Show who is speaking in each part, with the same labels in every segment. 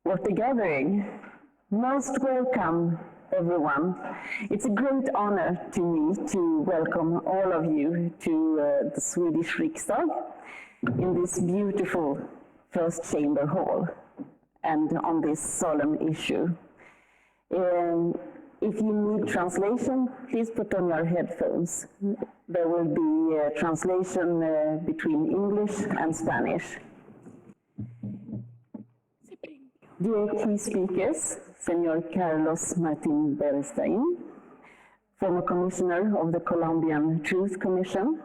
Speaker 1: What a gathering. Most welcome, everyone. It's a great honor to me to welcome all of you to the Swedish Riksdag in this beautiful first chamber hall and on this solemn issue. If you need translation, please put on your headphones. There will be a translation between English and Spanish. Dear key speakers, Senor Carlos Martin Beristain, former commissioner of the Colombian Truth Commission,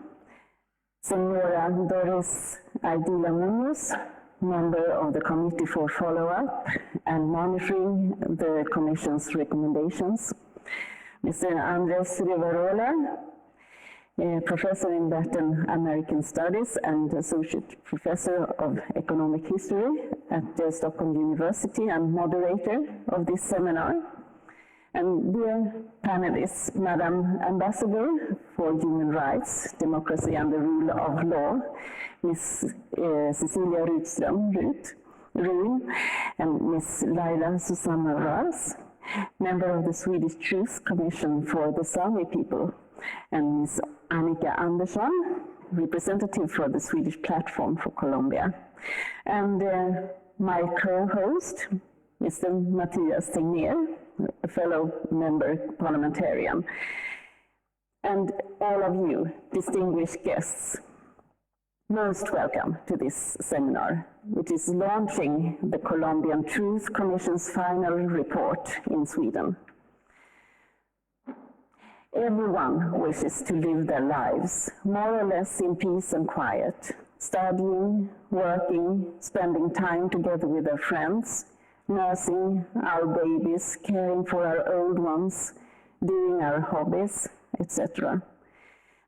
Speaker 1: Senora Doris Ardila Munoz, member of the Committee for Follow-up and Monitoring the Commission's recommendations, Mr. Andres Rivarola, professor in Latin American Studies and associate professor of economic history at Stockholm University and moderator of this seminar. And dear panelists, Madam Ambassador for Human Rights, Democracy and the Rule of Law, Ms. Cecilia Rydström-Ruin, and Ms. Laila Susanna Vaz, member of the Swedish Truth Commission for the Sami people, and Ms. Annika Andersson, representative for the Swedish Platform for Colombia, and my co-host, Mr. Mattias Tegnér, a fellow member parliamentarian, and all of you distinguished guests. Most welcome to this seminar, which is launching the Colombian Truth Commission's final report in Sweden. Everyone wishes to live their lives more or less in peace and quiet, studying, working, spending time together with their friends, nursing our babies, caring for our old ones, doing our hobbies, etc.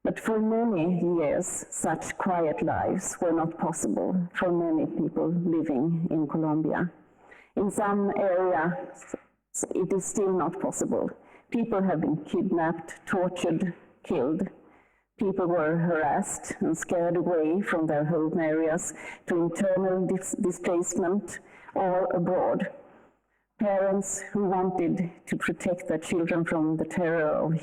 Speaker 1: But for many years, such quiet lives were not possible for many people living in Colombia. In some areas, it is still not possible. People have been kidnapped, tortured, killed. People were harassed and scared away from their home areas to internal displacement or abroad. Parents who wanted to protect their children from the terror of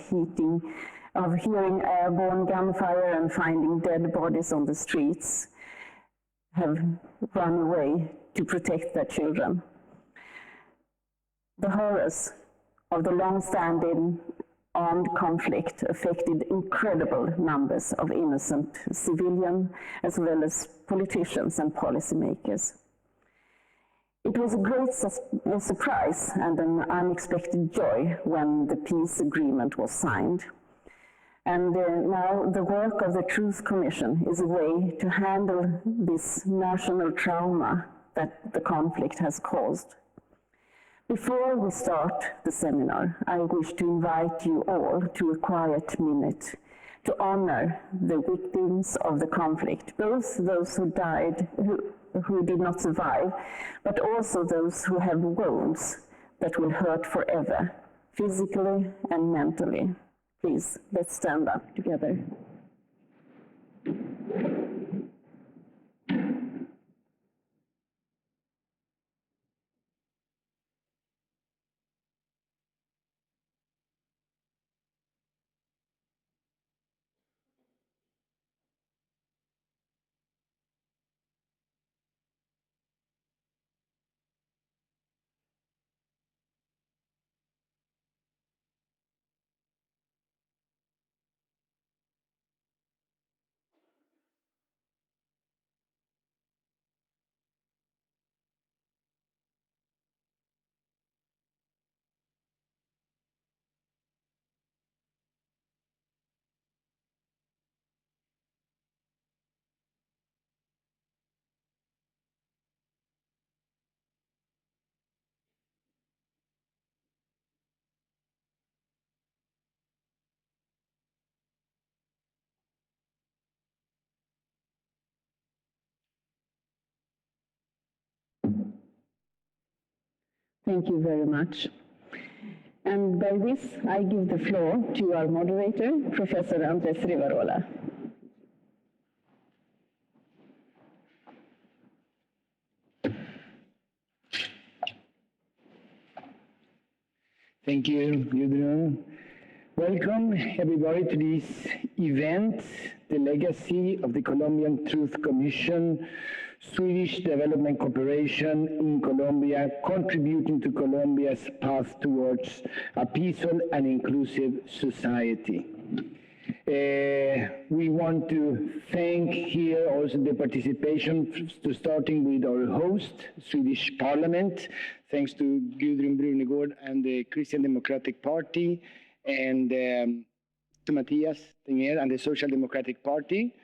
Speaker 1: hearing airborne gunfire and finding dead bodies on the streets have run away to protect their children. The horrors of the long-standing armed conflict affected incredible numbers of innocent civilians as well as politicians and policymakers. It was a great surprise and an unexpected joy when the peace agreement was signed. And now the work of the Truth Commission is a way to handle this national trauma that the conflict has caused. Before we start the seminar, I wish to invite you all to a quiet minute to honor the victims of the conflict, both those who died, who did not survive, but also those who have wounds that will hurt forever, physically and mentally. Please, let's stand up together. Thank you very much. And by this, I give the floor to our moderator, Professor Andres Rivarola.
Speaker 2: Thank you, Gudrun. Welcome, everybody, to this event, The Legacy of the Colombian Truth Commission, Swedish Development Cooperation in Colombia, contributing to Colombia's path towards a peaceful and inclusive society. We want to thank here also the participation, starting with our host, Swedish Parliament, thanks to Gudrun Brunegård and the Christian Democratic Party, and to Matthias Tegnér and the Social Democratic Party.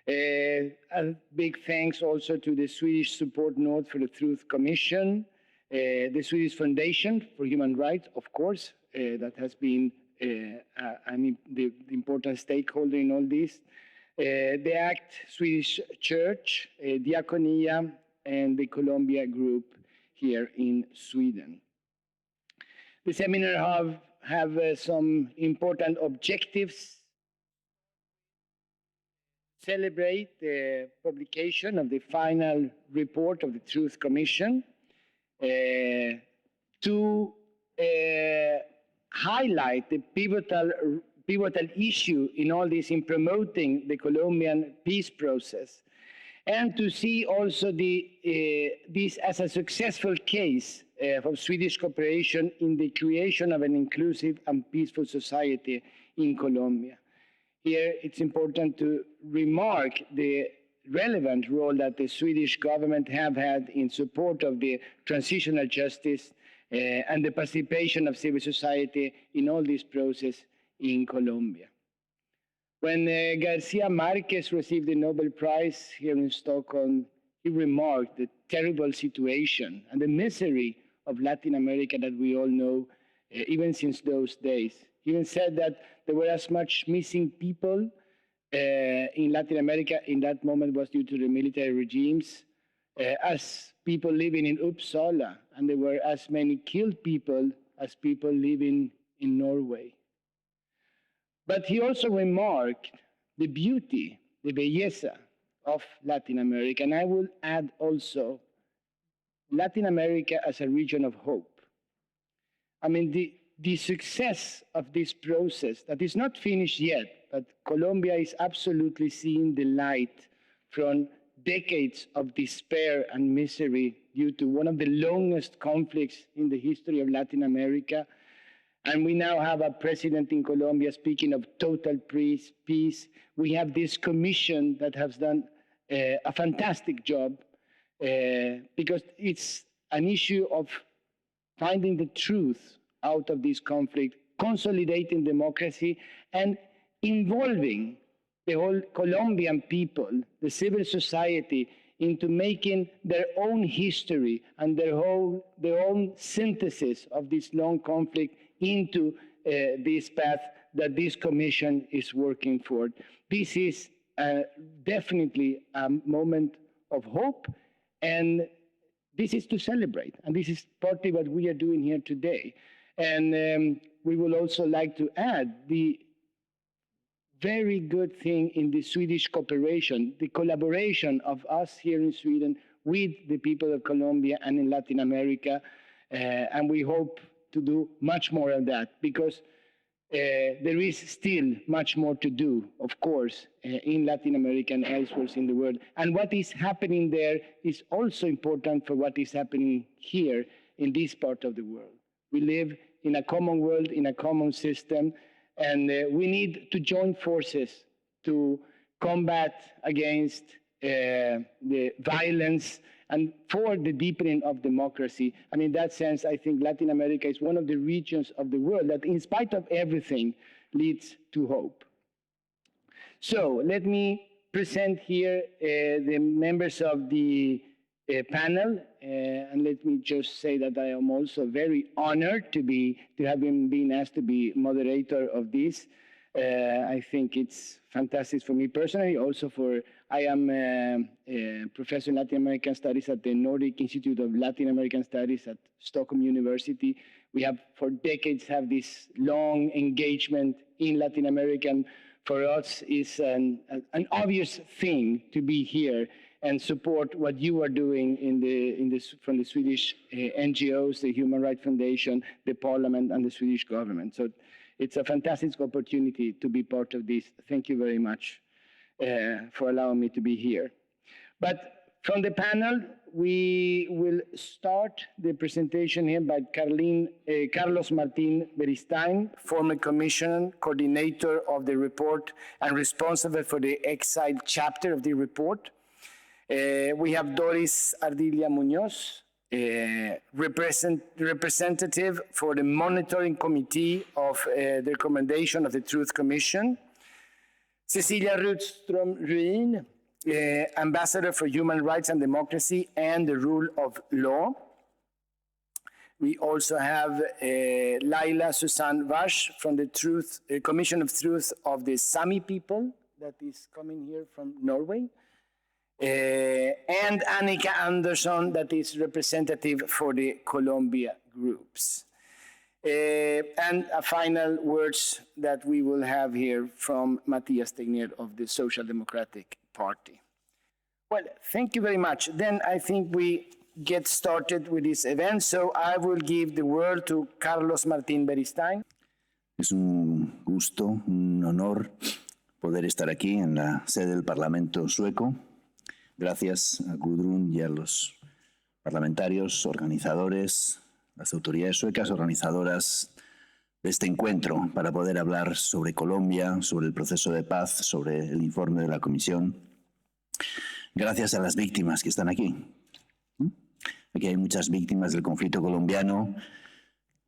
Speaker 2: A big thanks also to the Swedish Support Note for the Truth Commission, the Swedish Foundation for Human Rights, of course, that has been the important stakeholder in all this, the ACT Swedish Church, Diakonia, and the Columbia Group here in Sweden. The seminar have some important objectives. Celebrate the publication of the final report of the Truth Commission, to highlight the pivotal issue in all this in promoting the Colombian peace process, and to see also this as a successful case of Swedish cooperation in the creation of an inclusive and peaceful society in Colombia. Here it's important to remark the relevant role that the Swedish government have had in support of the transitional justice and the participation of civil society in all this process in Colombia. When Garcia Marquez received the Nobel Prize here in Stockholm, he remarked the terrible situation and the misery of Latin America that we all know, even since those days. He even said that there were as much missing people in Latin America in that moment was due to the military regimes as people living in Uppsala, and there were as many killed people as people living in Norway. But he also remarked the beauty, the belleza of Latin America, and I will add also Latin America as a region of hope. I mean, the success of this process that is not finished yet, but Colombia is absolutely seeing the light from decades of despair and misery due to one of the longest conflicts in the history of Latin America. And we now have a president in Colombia speaking of total peace. We have this commission that has done a fantastic job because it's an issue of finding the truth out of this conflict, consolidating democracy, and involving the whole Colombian people, the civil society, into making their own history and their own synthesis of this long conflict into this path that this commission is working for. This is definitely a moment of hope, and this is to celebrate, and this is partly what we are doing here today. And we would also like to add the very good thing in the Swedish cooperation, the collaboration of us here in Sweden with the people of Colombia and in Latin America. And we hope to do much more of that, because there is still much more to do, of course, in Latin America and elsewhere in the world. And what is happening there is also important for what is happening here in this part of the world. We live in a common world, in a common system, and we need to join forces to combat against the violence and for the deepening of democracy. And in that sense, I think Latin America is one of the regions of the world that, in spite of everything, leads to hope. So let me present here the members of the panel, and let me just say that I am also very honored to have been asked to be moderator of this. I think it's fantastic for me personally, also I am a professor in Latin American Studies at the Nordic Institute of Latin American Studies at Stockholm University. We have for decades have this long engagement in Latin America, and for us is an obvious thing to be here and support what you are doing from the Swedish NGOs, the Human Rights Foundation, the Parliament, and the Swedish government. So it's a fantastic opportunity to be part of this. Thank you very much for allowing me to be here. But from the panel, we will start the presentation here by Carlos Martin Beristain, former commissioner, coordinator of the report, and responsible for the exile chapter of the report. We have Doris Ardilla Munoz, representative for the monitoring committee of the recommendation of the Truth Commission. Cecilia Rudström-Ruin, Ambassador for Human Rights and Democracy and the Rule of Law. We also have Laila Susanne Vash from the Commission of Truth of the Sami people that is coming here from Norway. And Annika Andersson, that is representative for the Colombia groups. And a final words that we will have here from Matthias Tegnér of the Social Democratic Party. Well, thank you very much. Then I think we get started with this event. So I will give the word to Carlos Martin Beristain.
Speaker 3: Es un gusto, un honor poder estar aquí en la sede del Parlamento sueco. Gracias a Gudrun y a los parlamentarios, organizadores, las autoridades suecas, organizadoras de este encuentro para poder hablar sobre Colombia, sobre el proceso de paz, sobre el informe de la Comisión. Gracias a las víctimas que están aquí. Aquí hay muchas víctimas del conflicto colombiano,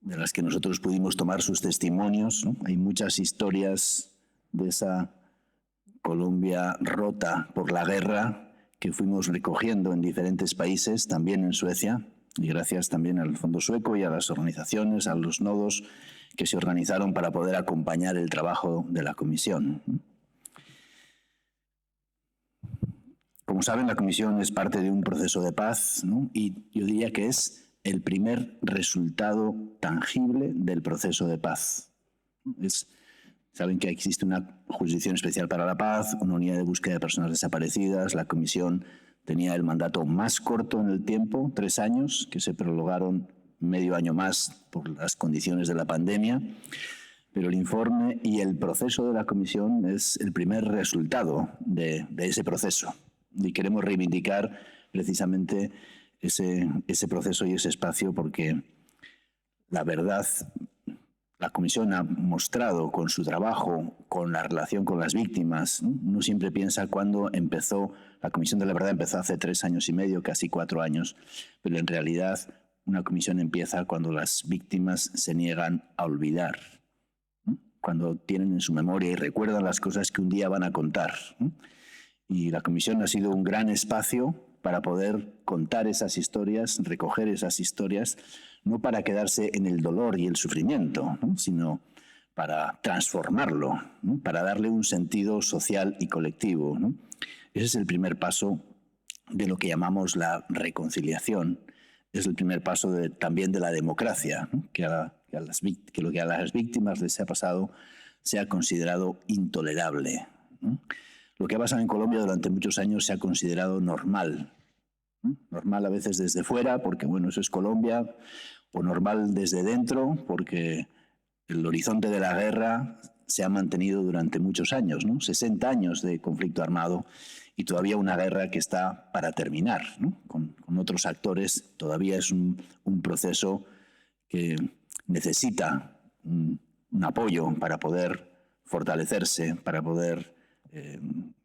Speaker 3: de las que nosotros pudimos tomar sus testimonios, ¿no? Hay muchas historias de esa Colombia rota por la guerra que fuimos recogiendo en diferentes países, también en Suecia, y gracias también al Fondo Sueco y a las organizaciones, a los nodos que se organizaron para poder acompañar el trabajo de la Comisión. Como saben, la Comisión es parte de un proceso de paz, ¿no? Y yo diría que es el primer resultado tangible del proceso de paz. Saben que existe una jurisdicción especial para la paz, una unidad de búsqueda de personas desaparecidas. La Comisión tenía el mandato más corto en el tiempo, 3 años, que se prolongaron medio año más por las condiciones de la pandemia. Pero el informe y el proceso de la Comisión es el primer resultado de ese proceso. Y queremos reivindicar precisamente ese proceso y ese espacio porque la verdad, la Comisión ha mostrado con su trabajo, con la relación con las víctimas. Uno siempre piensa cuándo empezó, la Comisión de la Verdad empezó hace 3 años y medio, casi 4 años, pero en realidad una comisión empieza cuando las víctimas se niegan a olvidar, cuando tienen en su memoria y recuerdan las cosas que un día van a contar. Y la Comisión ha sido un gran espacio para poder contar esas historias, recoger esas historias, no para quedarse en el dolor y el sufrimiento, ¿no? Sino para transformarlo, ¿no? Para darle un sentido social y colectivo, ¿no? Ese es el primer paso de lo que llamamos la reconciliación. Es el primer paso también de la democracia, ¿no? Que lo que a las víctimas les ha pasado sea considerado intolerable, ¿no? Lo que ha pasado en Colombia durante muchos años se ha considerado normal. Normal a veces desde fuera, porque bueno, eso es Colombia, o normal desde dentro, porque el horizonte de la guerra se ha mantenido durante muchos años, ¿no? 60 años de conflicto armado y todavía una guerra que está para terminar, ¿no? Con otros actores. Todavía es un proceso que necesita un apoyo para poder fortalecerse, para poder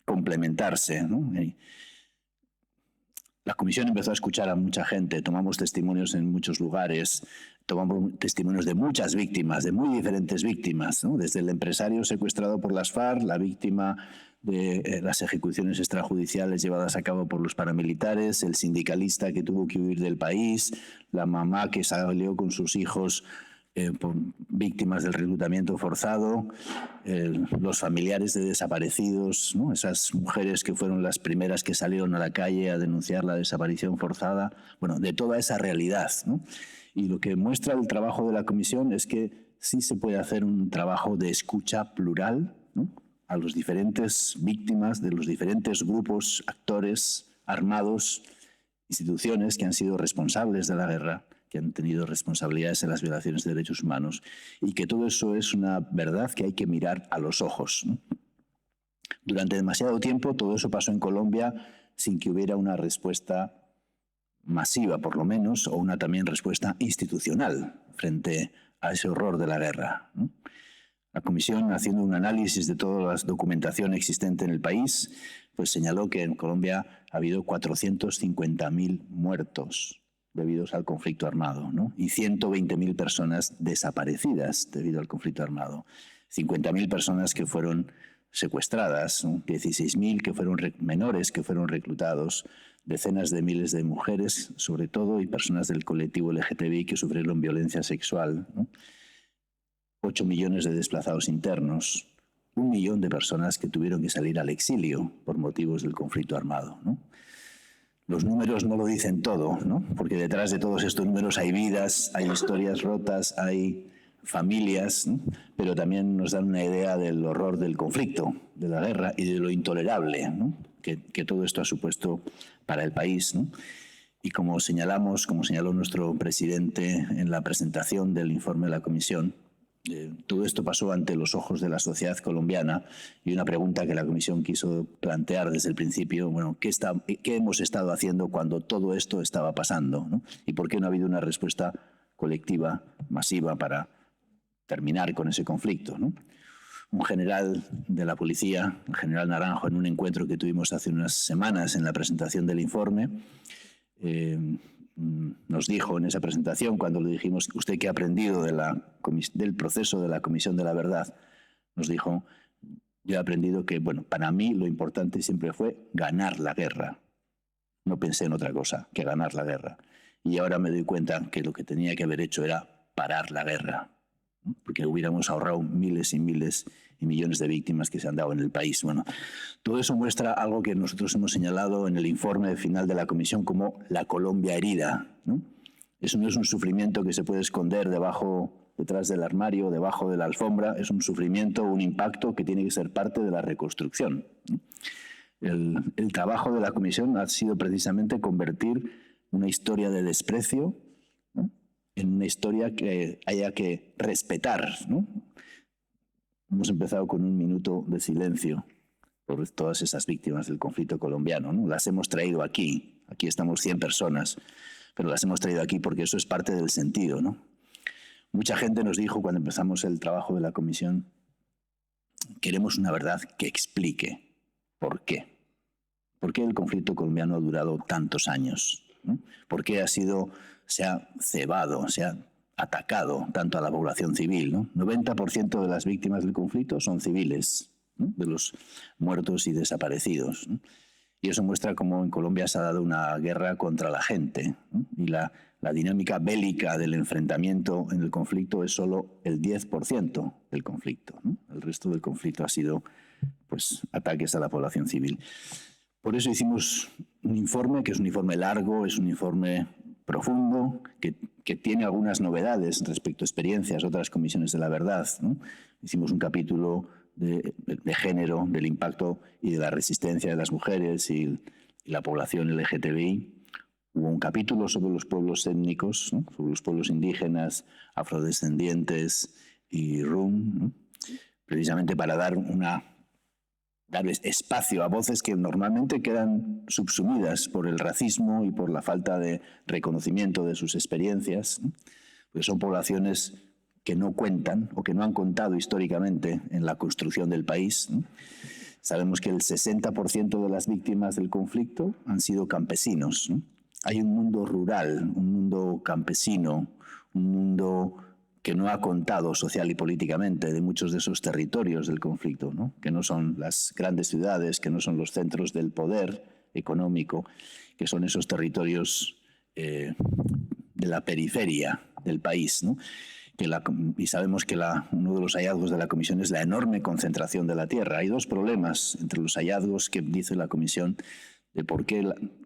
Speaker 3: complementarse, ¿no? La Comisión empezó a escuchar a mucha gente, tomamos testimonios en muchos lugares, tomamos testimonios de muchas víctimas, de muy diferentes víctimas, ¿no? Desde el empresario secuestrado por las FARC, la víctima de las ejecuciones extrajudiciales llevadas a cabo por los paramilitares, el sindicalista que tuvo que huir del país, la mamá que salió con sus hijos por víctimas del reclutamiento forzado, los familiares de desaparecidos, ¿no? Esas mujeres que fueron las primeras que salieron a la calle a denunciar la desaparición forzada, bueno, de toda esa realidad, ¿no? Y lo que muestra el trabajo de la Comisión es que sí se puede hacer un trabajo de escucha plural, ¿no? A las diferentes víctimas de los diferentes grupos, actores, armados, instituciones que han sido responsables de la guerra, que han tenido responsabilidades en las violaciones de derechos humanos, y que todo eso es una verdad que hay que mirar a los ojos, ¿no? Durante demasiado tiempo todo eso pasó en Colombia sin que hubiera una respuesta masiva, por lo menos, o una también respuesta institucional frente a ese horror de la guerra, ¿no? La Comisión, haciendo un análisis de toda la documentación existente en el país, pues señaló que en Colombia ha habido 450.000 muertos debidos al conflicto armado, ¿no? Y 120.000 personas desaparecidas debido al conflicto armado. 50.000 personas que fueron secuestradas, ¿no? 16.000 que fueron menores que fueron reclutados, decenas de miles de mujeres, sobre todo, y personas del colectivo LGTBI que sufrieron violencia sexual, ¿no? 8 millones de desplazados internos, 1 millón de personas que tuvieron que salir al exilio por motivos del conflicto armado, ¿no? Los números no lo dicen todo, ¿no? Porque detrás de todos estos números hay vidas, hay historias rotas, hay familias, ¿no? Pero también nos dan una idea del horror del conflicto, de la guerra y de lo intolerable, ¿no? que todo esto ha supuesto para el país, ¿no? Y como señaló nuestro presidente en la presentación del informe de la Comisión, todo esto pasó ante los ojos de la sociedad colombiana, y una pregunta que la Comisión quiso plantear desde el principio, bueno, ¿qué hemos estado haciendo cuando todo esto estaba pasando, ¿no? ¿Y por qué no ha habido una respuesta colectiva, masiva, para terminar con ese conflicto, ¿no? Un general de la policía, el general Naranjo, en un encuentro que tuvimos hace unas semanas en la presentación del informe, nos dijo en esa presentación, cuando le dijimos, ¿usted qué ha aprendido del proceso de la Comisión de la Verdad? Nos dijo, yo he aprendido que, bueno, para mí lo importante siempre fue ganar la guerra. No pensé en otra cosa que ganar la guerra. Y ahora me doy cuenta que lo que tenía que haber hecho era parar la guerra, ¿no? Porque hubiéramos ahorrado miles y miles y millones de víctimas que se han dado en el país. Bueno, todo eso muestra algo que nosotros hemos señalado en el informe final de la Comisión como la Colombia herida, ¿no? Eso no es un sufrimiento que se puede esconder detrás del armario, debajo de la alfombra. Es un sufrimiento, un impacto que tiene que ser parte de la reconstrucción, ¿no? El trabajo de la Comisión ha sido precisamente convertir una historia de desprecio, ¿no?, en una historia que haya que respetar, ¿no? Hemos empezado con un minuto de silencio por todas esas víctimas del conflicto colombiano, ¿no? Las hemos traído aquí. Aquí estamos 100 personas, pero las hemos traído aquí porque eso es parte del sentido, ¿no? Mucha gente nos dijo cuando empezamos el trabajo de la Comisión, queremos una verdad que explique por qué. ¿Por qué el conflicto colombiano ha durado tantos años, ¿no? ¿Por qué se ha cebado, se ha atacado tanto a la población civil, ¿no? 90% de las víctimas del conflicto son civiles, ¿no?, de los muertos y desaparecidos, ¿no? Y eso muestra cómo en Colombia se ha dado una guerra contra la gente, ¿no? Y la dinámica bélica del enfrentamiento en el conflicto es solo el 10% del conflicto, ¿no? El resto del conflicto ha sido, pues, ataques a la población civil. Por eso hicimos un informe, que es un informe largo, es un informe profundo, que tiene algunas novedades respecto a experiencias de otras comisiones de la verdad, ¿no? Hicimos un capítulo de género, del impacto y de la resistencia de las mujeres y la población LGTBI. Hubo un capítulo sobre los pueblos étnicos, ¿no?, sobre los pueblos indígenas, afrodescendientes y rum, ¿no?, precisamente para dar espacio a voces que normalmente quedan subsumidas por el racismo y por la falta de reconocimiento de sus experiencias, ¿no?, porque son poblaciones que no cuentan o que no han contado históricamente en la construcción del país, ¿no? Sabemos que el 60% de las víctimas del conflicto han sido campesinos, ¿no? Hay un mundo rural, un mundo campesino, un mundo que no ha contado social y políticamente de muchos de esos territorios del conflicto, ¿no?, que no son las grandes ciudades, que no son los centros del poder económico, que son esos territorios de la periferia del país, ¿no? Y sabemos que uno de los hallazgos de la Comisión es la enorme concentración de la tierra. Hay dos problemas entre los hallazgos que dice la Comisión de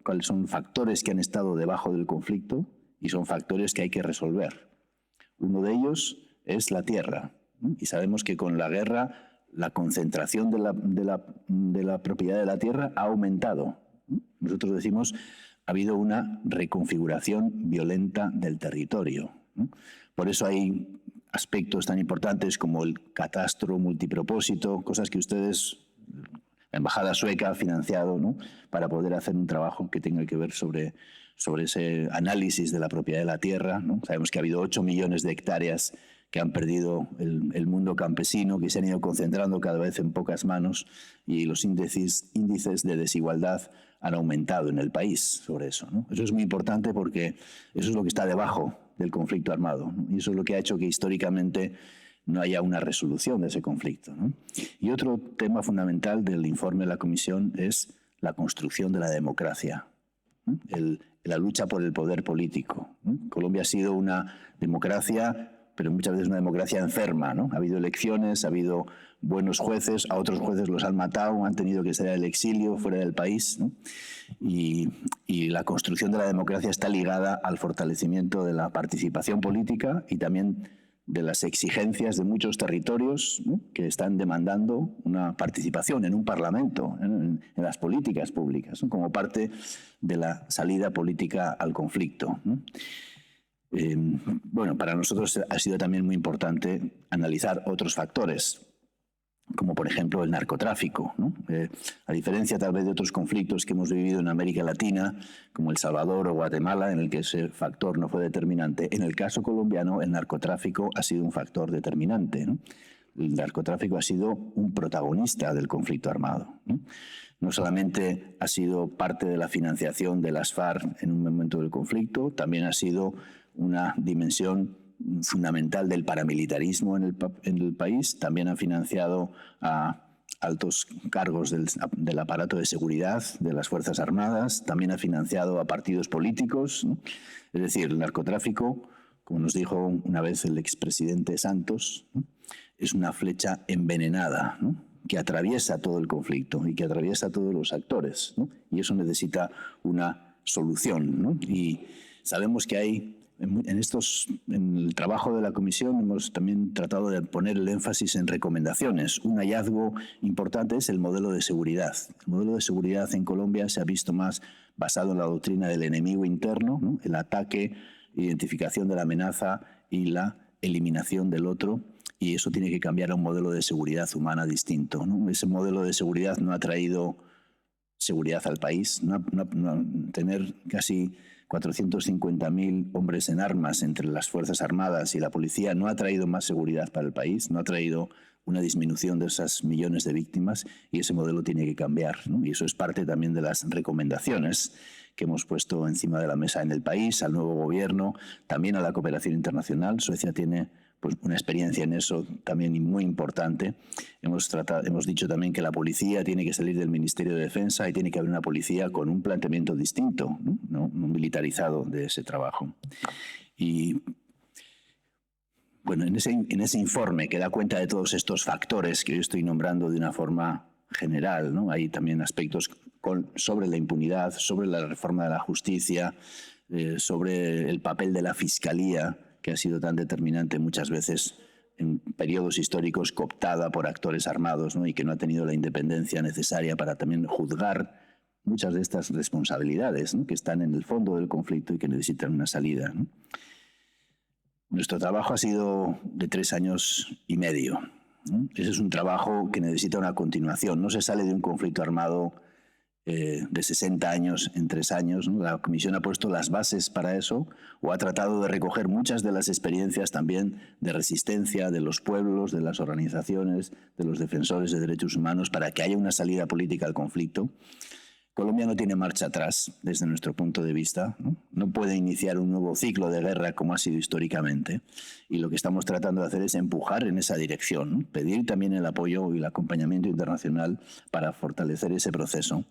Speaker 3: cuáles son factores que han estado debajo del conflicto y son factores que hay que resolver. Uno de ellos es la tierra, ¿no? Y sabemos que con la guerra la concentración de la propiedad de la tierra ha aumentado Nosotros decimos ha habido una reconfiguración violenta del territorio. Por eso hay aspectos tan importantes como el catastro multipropósito, cosas que ustedes, la Embajada Sueca ha financiado, ¿no?, para poder hacer un trabajo que tenga que ver sobre ese análisis de la propiedad de la tierra, ¿no? Sabemos que ha habido 8 millones de hectáreas que han perdido el mundo campesino, que se han ido concentrando cada vez en pocas manos, y los índices de desigualdad han aumentado en el país sobre eso, ¿no? Eso es muy importante porque eso es lo que está debajo del conflicto armado, ¿no? Y eso es lo que ha hecho que históricamente no haya una resolución de ese conflicto, ¿no? Y otro tema fundamental del informe de la Comisión es la construcción de la democracia, ¿no? La lucha por el poder político, ¿no? Colombia ha sido una democracia, pero muchas veces una democracia enferma, ¿no? Ha habido elecciones, ha habido buenos jueces, a otros jueces los han matado, han tenido que salir al exilio, fuera del país, ¿no? Y la construcción de la democracia está ligada al fortalecimiento de la participación política y también de las exigencias de muchos territorios, ¿no?, que están demandando una participación en un parlamento, en las políticas públicas, ¿no?, como parte de la salida política al conflicto, ¿no? Bueno, para nosotros ha sido también muy importante analizar otros factores, como por ejemplo el narcotráfico, ¿no? A diferencia tal vez de otros conflictos que hemos vivido en América Latina, como El Salvador o Guatemala, en el que ese factor no fue determinante, en el caso colombiano el narcotráfico ha sido un factor determinante, ¿no? El narcotráfico ha sido un protagonista del conflicto armado, ¿no? No solamente ha sido parte de la financiación de las FARC en un momento del conflicto, también ha sido una dimensión fundamental del paramilitarismo en el país. También ha financiado a altos cargos del aparato de seguridad de las Fuerzas Armadas. También ha financiado a partidos políticos, ¿no? Es decir, el narcotráfico, como nos dijo una vez el expresidente Santos, ¿no?, es una flecha envenenada, ¿no?, que atraviesa todo el conflicto y que atraviesa a todos los actores, ¿no? Y eso necesita una solución, ¿no? Y sabemos que hay en el trabajo de la Comisión hemos también tratado de poner el énfasis en recomendaciones. Un hallazgo importante es el modelo de seguridad. El modelo de seguridad en Colombia se ha visto más basado en la doctrina del enemigo interno, ¿no?, el ataque, identificación de la amenaza y la eliminación del otro, y eso tiene que cambiar a un modelo de seguridad humana distinto, ¿no? Ese modelo de seguridad no ha traído seguridad al país, tener casi 450.000 hombres en armas entre las Fuerzas Armadas y la policía no ha traído más seguridad para el país, no ha traído una disminución de esas millones de víctimas, y ese modelo tiene que cambiar, ¿no? Y eso es parte también de las recomendaciones que hemos puesto encima de la mesa en el país, al nuevo gobierno, también a la cooperación internacional. Suecia tiene pues una experiencia en eso también muy importante. Hemos dicho también que la policía tiene que salir del Ministerio de Defensa y tiene que haber una policía con un planteamiento distinto, no militarizado de ese trabajo. Y bueno, en ese informe que da cuenta de todos estos factores que yo estoy nombrando de una forma general, ¿no? Hay también aspectos sobre la impunidad, sobre la reforma de la justicia, sobre el papel de la Fiscalía, que ha sido tan determinante muchas veces en periodos históricos, cooptada por actores armados, ¿no?, y que no ha tenido la independencia necesaria para también juzgar muchas de estas responsabilidades, ¿no?, que están en el fondo del conflicto y que necesitan una salida, ¿no? Nuestro trabajo ha sido de 3 años y medio, ¿no? Ese es un trabajo que necesita una continuación. No se sale de un conflicto armado de 60 años en 3 años, ¿no? La Comisión ha puesto las bases para eso, o ha tratado de recoger muchas de las experiencias también de resistencia de los pueblos, de las organizaciones, de los defensores de derechos humanos, para que haya una salida política al conflicto. Colombia no tiene marcha atrás desde nuestro punto de vista, ¿no? No puede iniciar un nuevo ciclo de guerra como ha sido históricamente, y lo que estamos tratando de hacer es empujar en esa dirección, ¿no?, pedir también el apoyo y el acompañamiento internacional para fortalecer ese proceso.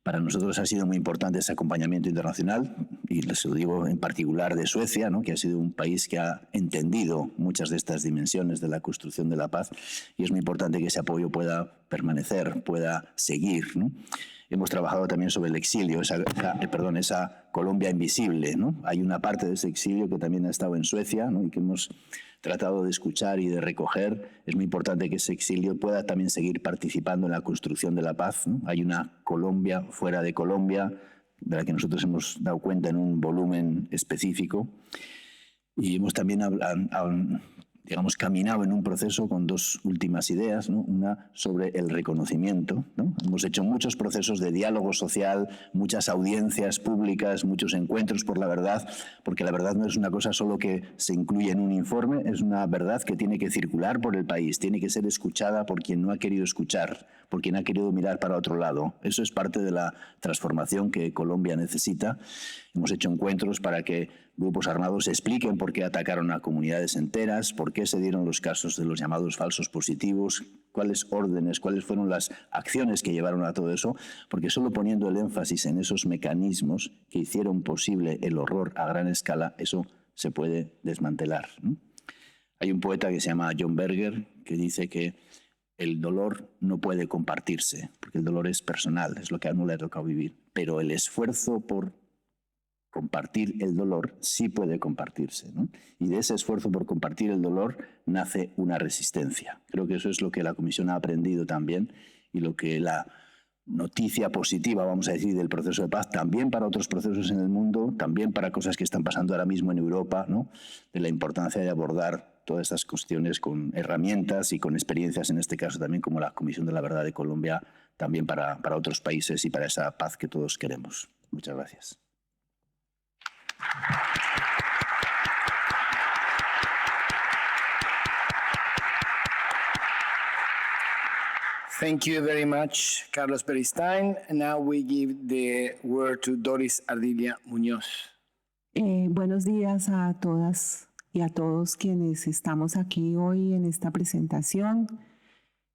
Speaker 3: Para nosotros ha sido muy importante ese acompañamiento internacional, y les lo digo en particular de Suecia, ¿no?, que ha sido un país que ha entendido muchas de estas dimensiones de la construcción de la paz, y es muy importante que ese apoyo pueda permanecer, pueda seguir, ¿no? Hemos trabajado también sobre el exilio, esa Colombia invisible, ¿no? Hay una parte de ese exilio que también ha estado en Suecia, ¿no? Y que hemos tratado de escuchar y de recoger. Es muy importante que ese exilio pueda también seguir participando en la construcción de la paz, ¿no? Hay una Colombia fuera de Colombia, de la que nosotros hemos dado cuenta en un volumen específico. Y hemos también caminado en un proceso con dos últimas ideas, ¿no? Una sobre el reconocimiento, ¿no? Hemos hecho muchos procesos de diálogo social, muchas audiencias públicas, muchos encuentros por la verdad, porque la verdad no es una cosa solo que se incluye en un informe, es una verdad que tiene que circular por el país, tiene que ser escuchada por quien no ha querido escuchar, por quien ha querido mirar para otro lado. Eso es parte de la transformación que Colombia necesita. Hemos hecho encuentros para que grupos armados expliquen por qué atacaron a comunidades enteras, por qué se dieron los casos de los llamados falsos positivos, cuáles órdenes, cuáles fueron las acciones que llevaron a todo eso, porque solo poniendo el énfasis en esos mecanismos que hicieron posible el horror a gran escala, eso se puede desmantelar, ¿no? Hay un poeta que se llama John Berger que dice que el dolor no puede compartirse, porque el dolor es personal, es lo que a uno le ha tocado vivir, pero el esfuerzo por compartir el dolor sí puede compartirse, ¿no? Y de ese esfuerzo por compartir el dolor nace una resistencia. Creo que eso es lo que la Comisión ha aprendido también y lo que la noticia positiva, vamos a decir, del proceso de paz, también para otros procesos en el mundo, también para cosas que están pasando ahora mismo en Europa, ¿no? De la importancia de abordar todas estas cuestiones con herramientas y con experiencias, en este caso también como la Comisión de la Verdad de Colombia, también para otros países y para esa paz que todos queremos. Muchas gracias.
Speaker 2: Thank you very much, Carlos Beristain. And now we give the word to Doris Ardilla Muñoz.
Speaker 4: Buenos días a todas y a todos quienes estamos aquí hoy en esta presentación.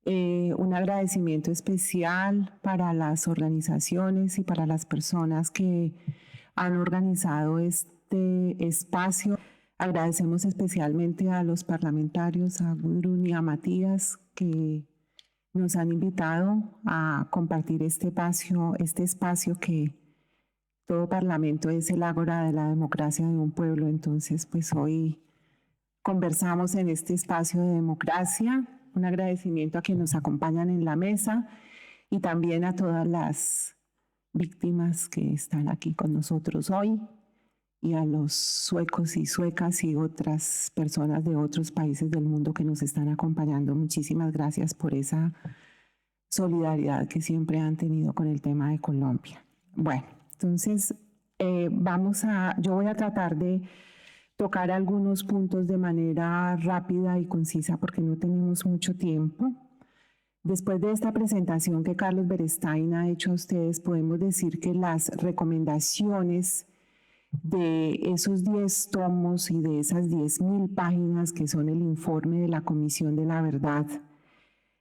Speaker 4: Un agradecimiento especial para las organizaciones y para las personas que han organizado este espacio. Agradecemos especialmente a los parlamentarios, a Gudrun y a Matías, que nos han invitado a compartir este espacio que todo parlamento es el ágora de la democracia de un pueblo. Entonces, pues hoy conversamos en este espacio de democracia. Un agradecimiento a quienes nos acompañan en la mesa y también a todas las víctimas que están aquí con nosotros hoy y a los suecos y suecas y otras personas de otros países del mundo que nos están acompañando. Muchísimas gracias por esa solidaridad que siempre han tenido con el tema de Colombia. Bueno, entonces yo voy a tratar de tocar algunos puntos de manera rápida y concisa porque no tenemos mucho tiempo. Después de esta presentación que Carlos Beristain ha hecho a ustedes, podemos decir que las recomendaciones de esos 10 tomos y de esas 10.000 páginas que son el informe de la Comisión de la Verdad,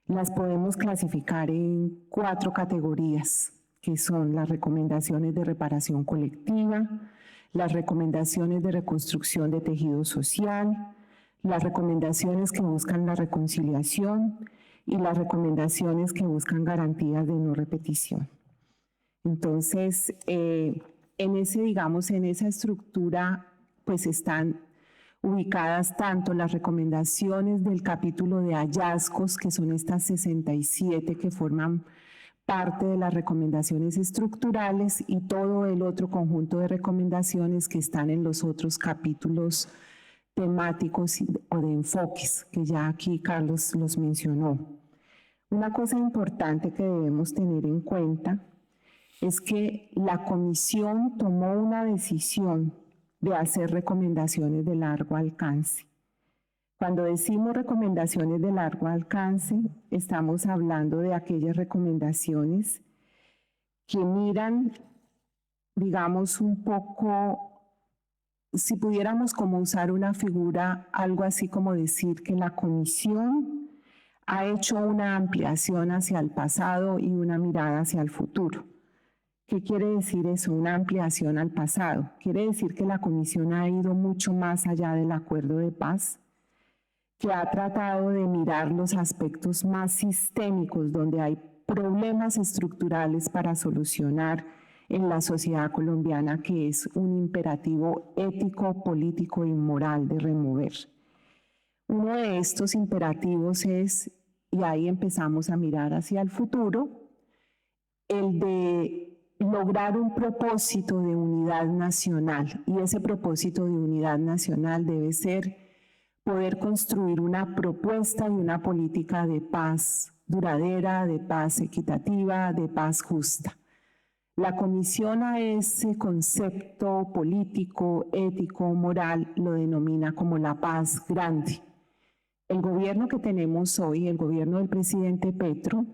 Speaker 4: las podemos clasificar en 4 categorías, que son las recomendaciones de reparación colectiva, las recomendaciones de reconstrucción de tejido social, las recomendaciones que buscan la reconciliación y las recomendaciones que buscan garantías de no repetición. Entonces, en esa estructura, pues están ubicadas tanto las recomendaciones del capítulo de hallazgos, que son estas 67 que forman parte de las recomendaciones estructurales, y todo el otro conjunto de recomendaciones que están en los otros capítulos temáticos o de enfoques, que ya aquí Carlos los mencionó. Una cosa importante que debemos tener en cuenta es que la Comisión tomó una decisión de hacer recomendaciones de largo alcance. Cuando decimos recomendaciones de largo alcance, estamos hablando de aquellas recomendaciones que miran, digamos, un poco, si pudiéramos como usar una figura, algo así como decir que la Comisión ha hecho una ampliación hacia el pasado y una mirada hacia el futuro. ¿Qué quiere decir eso? Una ampliación al pasado. Quiere decir que la Comisión ha ido mucho más allá del acuerdo de paz, que ha tratado de mirar los aspectos más sistémicos donde hay problemas estructurales para solucionar en la sociedad colombiana, que es un imperativo ético, político y moral de remover. Uno de estos imperativos es, y ahí empezamos a mirar hacia el futuro, el de lograr un propósito de unidad nacional. Y ese propósito de unidad nacional debe ser poder construir una propuesta y una política de paz duradera, de paz equitativa, de paz justa. La Comisión a ese concepto político, ético, moral, lo denomina como la paz grande. El gobierno que tenemos hoy, el gobierno del presidente Petro,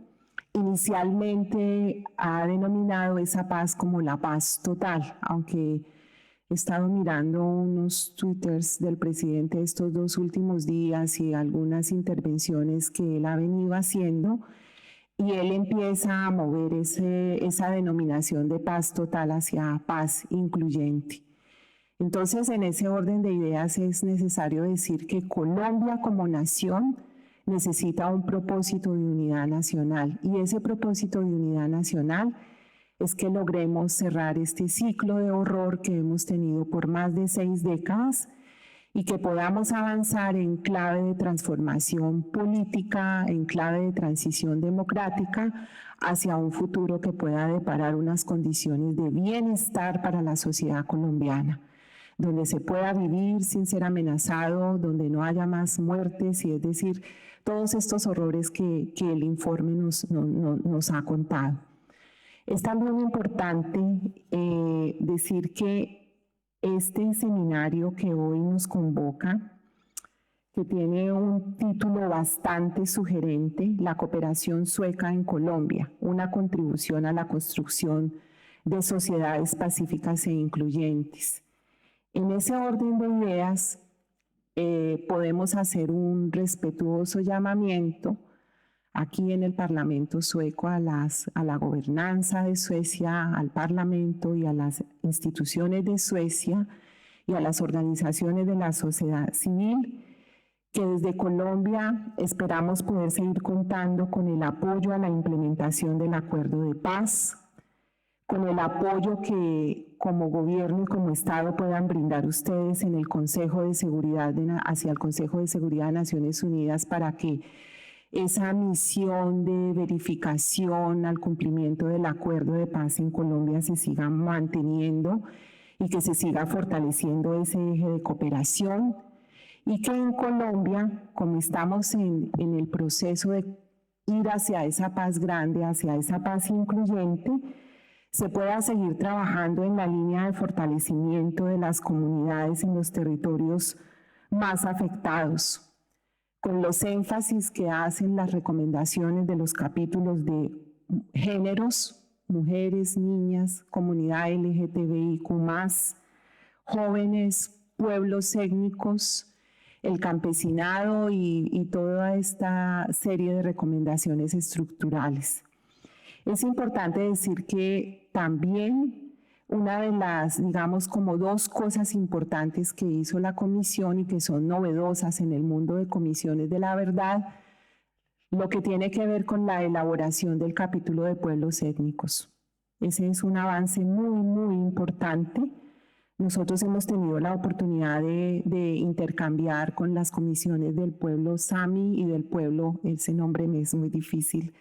Speaker 4: inicialmente ha denominado esa paz como la paz total, aunque he estado mirando unos twitters del presidente estos 2 últimos días y algunas intervenciones que él ha venido haciendo, y él empieza a mover esa denominación de paz total hacia paz incluyente. Entonces, en ese orden de ideas es necesario decir que Colombia como nación necesita un propósito de unidad nacional, y ese propósito de unidad nacional es que logremos cerrar este ciclo de horror que hemos tenido por más de 6 décadas y que podamos avanzar en clave de transformación política, en clave de transición democrática hacia un futuro que pueda deparar unas condiciones de bienestar para la sociedad colombiana, donde se pueda vivir sin ser amenazado, donde no haya más muertes, y es decir, todos estos horrores que el informe nos ha contado. Es también importante decir que este seminario que hoy nos convoca, que tiene un título bastante sugerente, La cooperación sueca en Colombia, una contribución a la construcción de sociedades pacíficas e incluyentes. En ese orden de ideas, podemos hacer un respetuoso llamamiento aquí en el Parlamento sueco a la gobernanza de Suecia, al Parlamento y a las instituciones de Suecia y a las organizaciones de la sociedad civil, que desde Colombia esperamos poder seguir contando con el apoyo a la implementación del acuerdo de paz, con el apoyo que como gobierno y como Estado puedan brindar ustedes en el Consejo de Seguridad hacia el Consejo de Seguridad de Naciones Unidas, para que esa misión de verificación al cumplimiento del acuerdo de paz en Colombia se siga manteniendo y que se siga fortaleciendo ese eje de cooperación, y que en Colombia, como estamos en el proceso de ir hacia esa paz grande, hacia esa paz incluyente, se pueda seguir trabajando en la línea de fortalecimiento de las comunidades en los territorios más afectados, con los énfasis que hacen las recomendaciones de los capítulos de géneros, mujeres, niñas, comunidad LGTBIQ+, jóvenes, pueblos étnicos, el campesinado y toda esta serie de recomendaciones estructurales. Es importante decir que también una de las, digamos, como 2 cosas importantes que hizo la comisión y que son novedosas en el mundo de comisiones de la verdad, lo que tiene que ver con la elaboración del capítulo de pueblos étnicos. Ese es un avance muy, muy importante. Nosotros hemos tenido la oportunidad de intercambiar con las comisiones del pueblo Sami y del pueblo, ese nombre me es muy difícil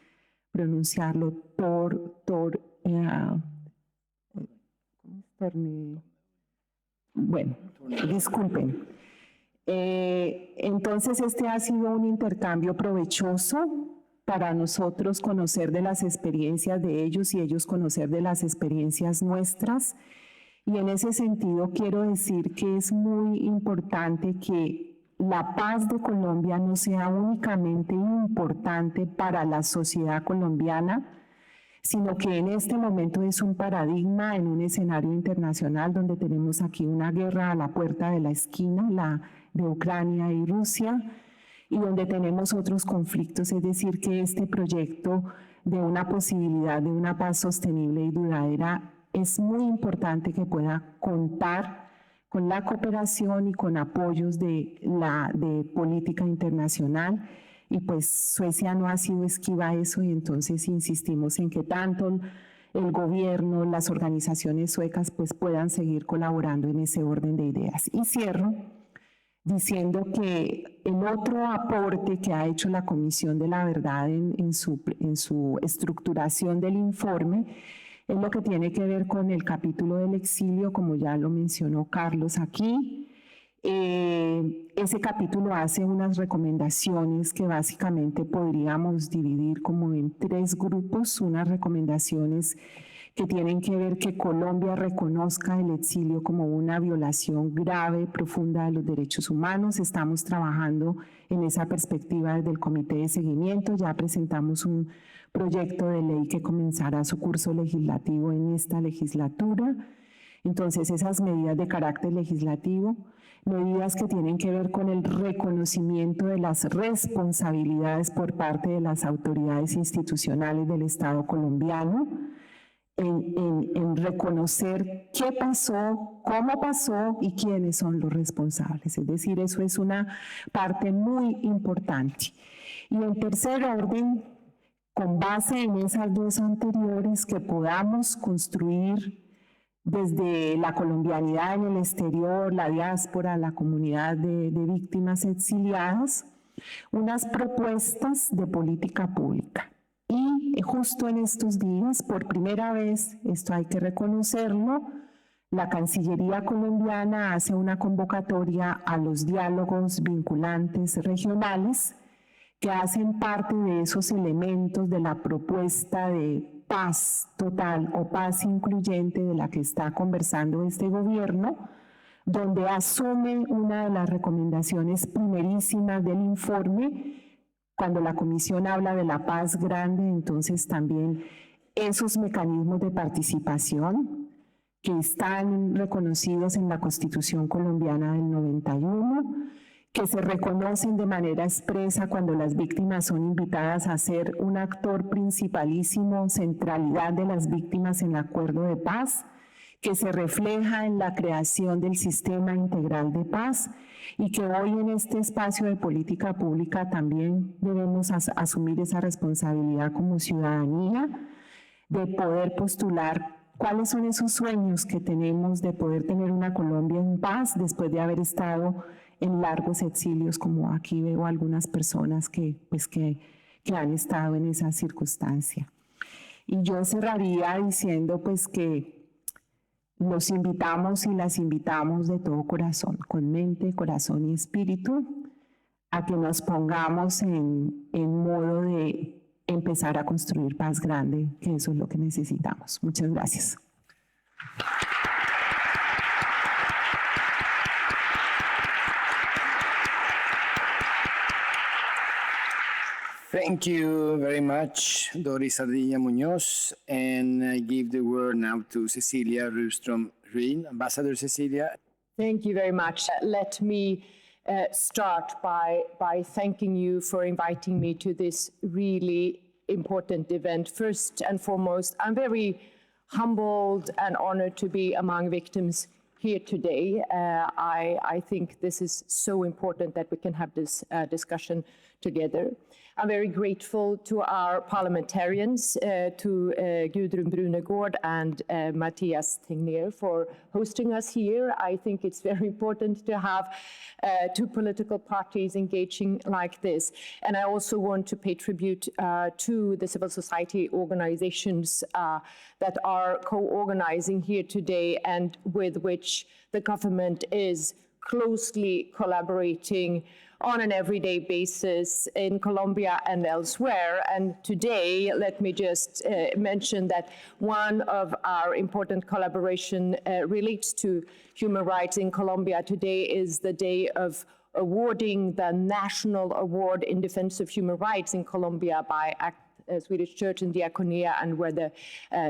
Speaker 4: pronunciarlo, bueno, disculpen. Entonces este ha sido un intercambio provechoso para nosotros, conocer de las experiencias de ellos y ellos conocer de las experiencias nuestras. Y en ese sentido quiero decir que es muy importante que la paz de Colombia no sea únicamente importante para la sociedad colombiana, sino que en este momento es un paradigma en un escenario internacional donde tenemos aquí una guerra a la puerta de la esquina, la de Ucrania y Rusia, y donde tenemos otros conflictos. Es decir, que este proyecto de una posibilidad de una paz sostenible y duradera es muy importante que pueda contar con la cooperación y con apoyos de política internacional, y pues Suecia no ha sido esquiva a eso y entonces insistimos en que tanto el gobierno, las organizaciones suecas pues puedan seguir colaborando en ese orden de ideas. Y cierro diciendo que el otro aporte que ha hecho la Comisión de la Verdad en su estructuración del informe es lo que tiene que ver con el capítulo del exilio, como ya lo mencionó Carlos aquí. Ese capítulo hace unas recomendaciones que básicamente podríamos dividir como en 3 grupos, unas recomendaciones que tienen que ver que Colombia reconozca el exilio como una violación grave, profunda de los derechos humanos. Estamos trabajando en esa perspectiva desde el Comité de Seguimiento. Ya presentamos un proyecto de ley que comenzará su curso legislativo en esta legislatura. Entonces, esas medidas de carácter legislativo, medidas que tienen que ver con el reconocimiento de las responsabilidades por parte de las autoridades institucionales del Estado colombiano, en reconocer qué pasó, cómo pasó y quiénes son los responsables. Es decir, eso es una parte muy importante. Y en tercer orden, con base en esas 2 anteriores, que podamos construir desde la colombianidad en el exterior, la diáspora, la comunidad de víctimas exiliadas, unas propuestas de política pública. Y justo en estos días, por primera vez, esto hay que reconocerlo, la Cancillería colombiana hace una convocatoria a los diálogos vinculantes regionales que hacen parte de esos elementos de la propuesta de paz total o paz incluyente de la que está conversando este gobierno, donde asume una de las recomendaciones primerísimas del informe. Cuando la Comisión habla de la paz grande, entonces también esos mecanismos de participación que están reconocidos en la Constitución colombiana del 91, que se reconocen de manera expresa cuando las víctimas son invitadas a ser un actor principalísimo, centralidad de las víctimas en el acuerdo de paz, que se refleja en la creación del sistema integral de paz y que hoy en este espacio de política pública también debemos asumir esa responsabilidad como ciudadanía de poder postular cuáles son esos sueños que tenemos de poder tener una Colombia en paz después de haber estado en largos exilios, como aquí veo algunas personas que han estado en esa circunstancia. Y yo cerraría diciendo pues que los invitamos y las invitamos de todo corazón, con mente, corazón y espíritu, a que nos pongamos en modo de empezar a construir paz grande, que eso es lo que necesitamos. Muchas gracias.
Speaker 2: Thank you very much, Doris Ardilla Muñoz. And I give the word now to Cecilia Rustrom Rhin. Ambassador Cecilia.
Speaker 5: Thank you very much. Let me start by thanking you for inviting me to this really important event. First and foremost, I'm very humbled and honored to be among victims here today. I think this is so important that we can have this discussion together. I'm very grateful to our parliamentarians, to Gudrun Brunegård and Mattias Tegnér for hosting us here. I think it's very important to have 2 political parties engaging like this. And I also want to pay tribute to the civil society organizations that are co-organizing here today and with which the government is closely collaborating on an everyday basis in Colombia and elsewhere. And today, let me just mention that one of our important collaboration relates to human rights in Colombia. Today is the day of awarding the National Award in Defense of Human Rights in Colombia by Swedish Church and Diakonia, and where the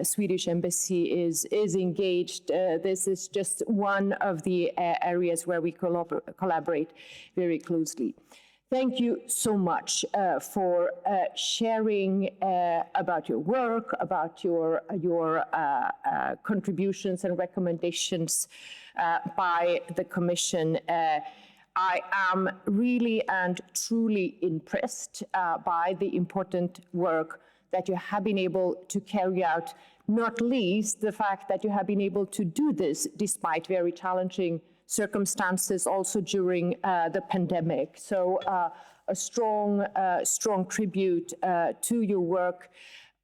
Speaker 5: Swedish Embassy is engaged. This is just one of the areas where we collaborate very closely. Thank you so much for sharing about your work, about your contributions and recommendations by the Commission. I am really and truly impressed by the important work that you have been able to carry out, not least the fact that you have been able to do this despite very challenging circumstances also during the pandemic. So a strong tribute to your work,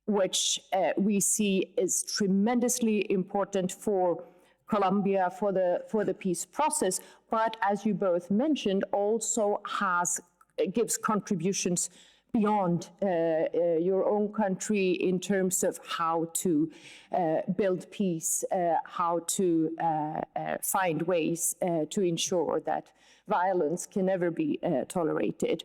Speaker 5: which we see is tremendously important for Colombia, for the peace process, but as you both mentioned, also gives contributions beyond your own country in terms of how to build peace, how to find ways to ensure that violence can never be tolerated.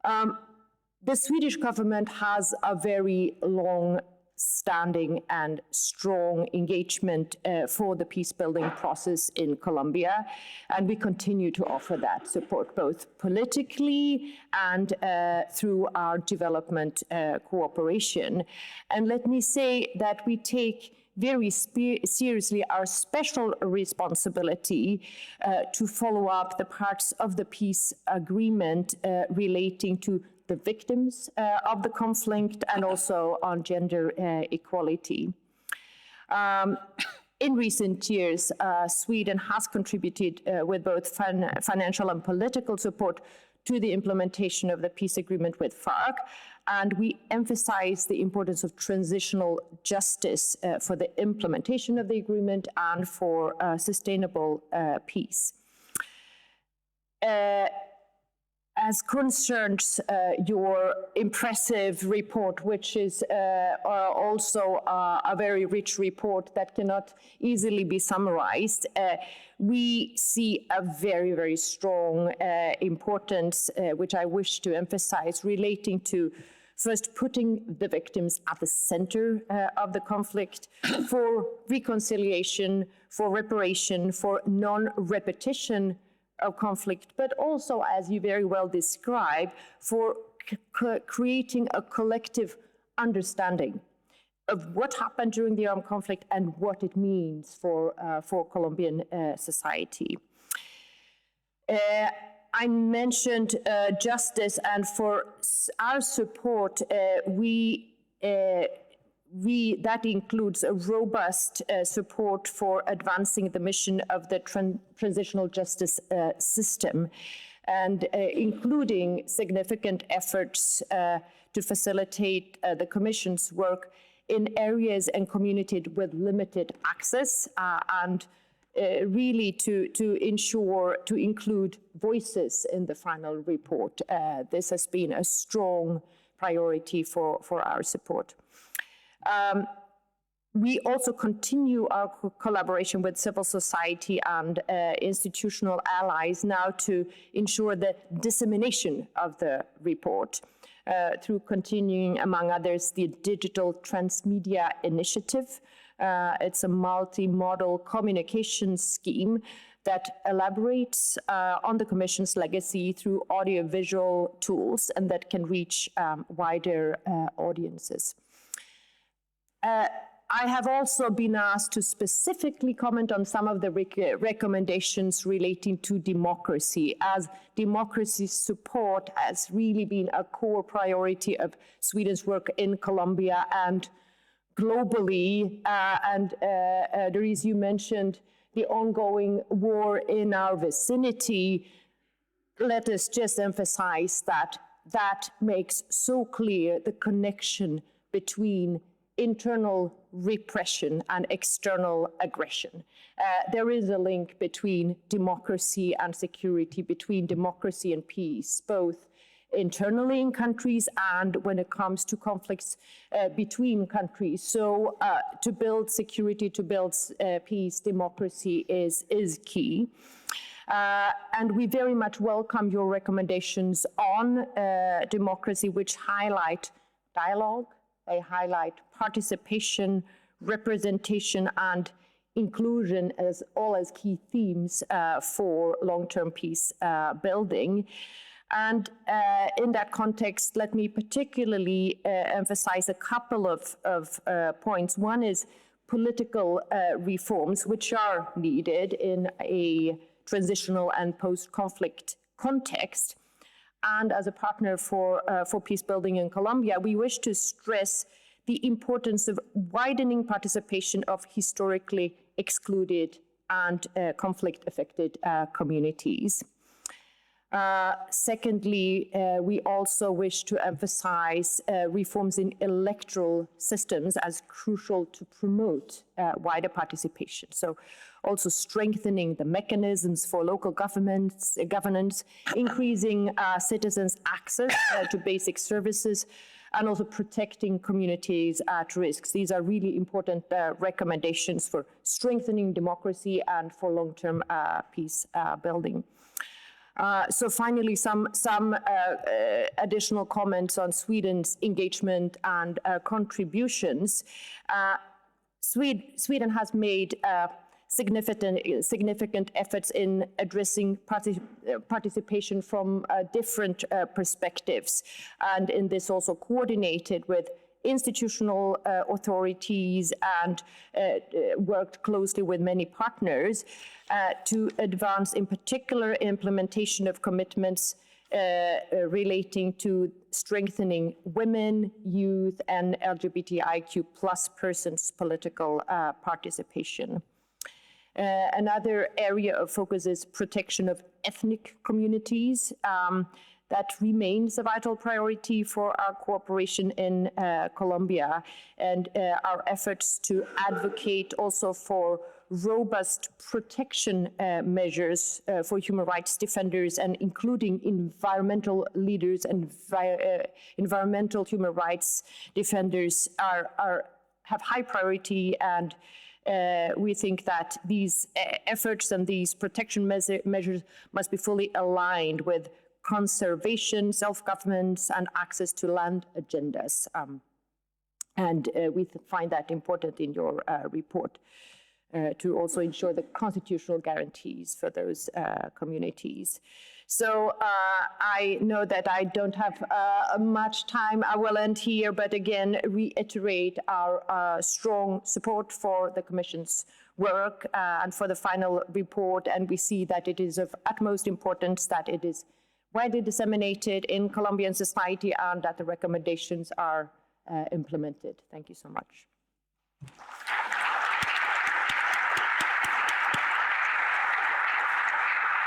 Speaker 5: The Swedish government has a very long-standing and strong engagement for the peace-building process in Colombia, and we continue to offer that support both politically and through our development cooperation. And let me say that we take very seriously our special responsibility to follow up the parts of the peace agreement relating to the victims of the conflict and also on gender equality. In recent years, Sweden has contributed with both financial and political support to the implementation of the peace agreement with FARC, and we emphasize the importance of transitional justice for the implementation of the agreement and for sustainable peace. As concerns your impressive report, which is also a very rich report that cannot easily be summarized, we see a very, very strong importance, which I wish to emphasize, relating to first putting the victims at the center of the conflict, for reconciliation, for reparation, for non-repetition of conflict, but also, as you very well describe, for creating a collective understanding of what happened during the armed conflict and what it means for Colombian society. I mentioned justice, and for our support, that includes a robust support for advancing the mission of the transitional justice system, and including significant efforts to facilitate the Commission's work in areas and communities with limited access, and really to ensure to include voices in the final report. This has been a strong priority for our support. We also continue our collaboration with civil society and institutional allies now to ensure the dissemination of the report through continuing, among others, the Digital Transmedia Initiative. It's a multi-modal communication scheme that elaborates on the Commission's legacy through audiovisual tools and that can reach wider audiences. I have also been asked to specifically comment on some of the recommendations relating to democracy, as democracy support has really been a core priority of Sweden's work in Colombia and globally. Dries, you mentioned the ongoing war in our vicinity. Let us just emphasize that makes so clear the connection between internal repression and external aggression. There is a link between democracy and security, between democracy and peace, both internally in countries and when it comes to conflicts between countries. So to build security, to build peace, democracy is key. And we very much welcome your recommendations on democracy, which highlight dialogue. They highlight participation, representation, and inclusion as all as key themes for long-term peace building. And in that context, let me particularly emphasize a couple of points. One is political reforms, which are needed in a transitional and post-conflict context. And as a partner for peace building in Colombia, we wish to stress the importance of widening participation of historically excluded and conflict-affected communities. Secondly, we also wish to emphasize reforms in electoral systems as crucial to promote wider participation. So also strengthening the mechanisms for local governance, increasing citizens' access to basic services, and also protecting communities at risk. These are really important recommendations for strengthening democracy and for long-term peace building. So finally, some additional comments on Sweden's engagement and contributions. Sweden has made significant efforts in addressing participation from different perspectives, and in this also coordinated with institutional authorities and worked closely with many partners to advance, in particular, implementation of commitments relating to strengthening women, youth, and LGBTIQ+ persons' political participation. Another area of focus is protection of ethnic communities. That remains a vital priority for our cooperation in Colombia, and our efforts to advocate also for robust protection measures for human rights defenders, and including environmental leaders and environmental human rights defenders have high priority, and we think that these efforts and these protection measures must be fully aligned with conservation, self-governance, and access to land agendas. And we find that important in your report to also ensure the constitutional guarantees for those communities. So I know that I don't have much time. I will end here, but again, reiterate our strong support for the Commission's work and for the final report. And we see that it is of utmost importance that it is widely disseminated in Colombian society and that the recommendations are implemented. Thank you so much.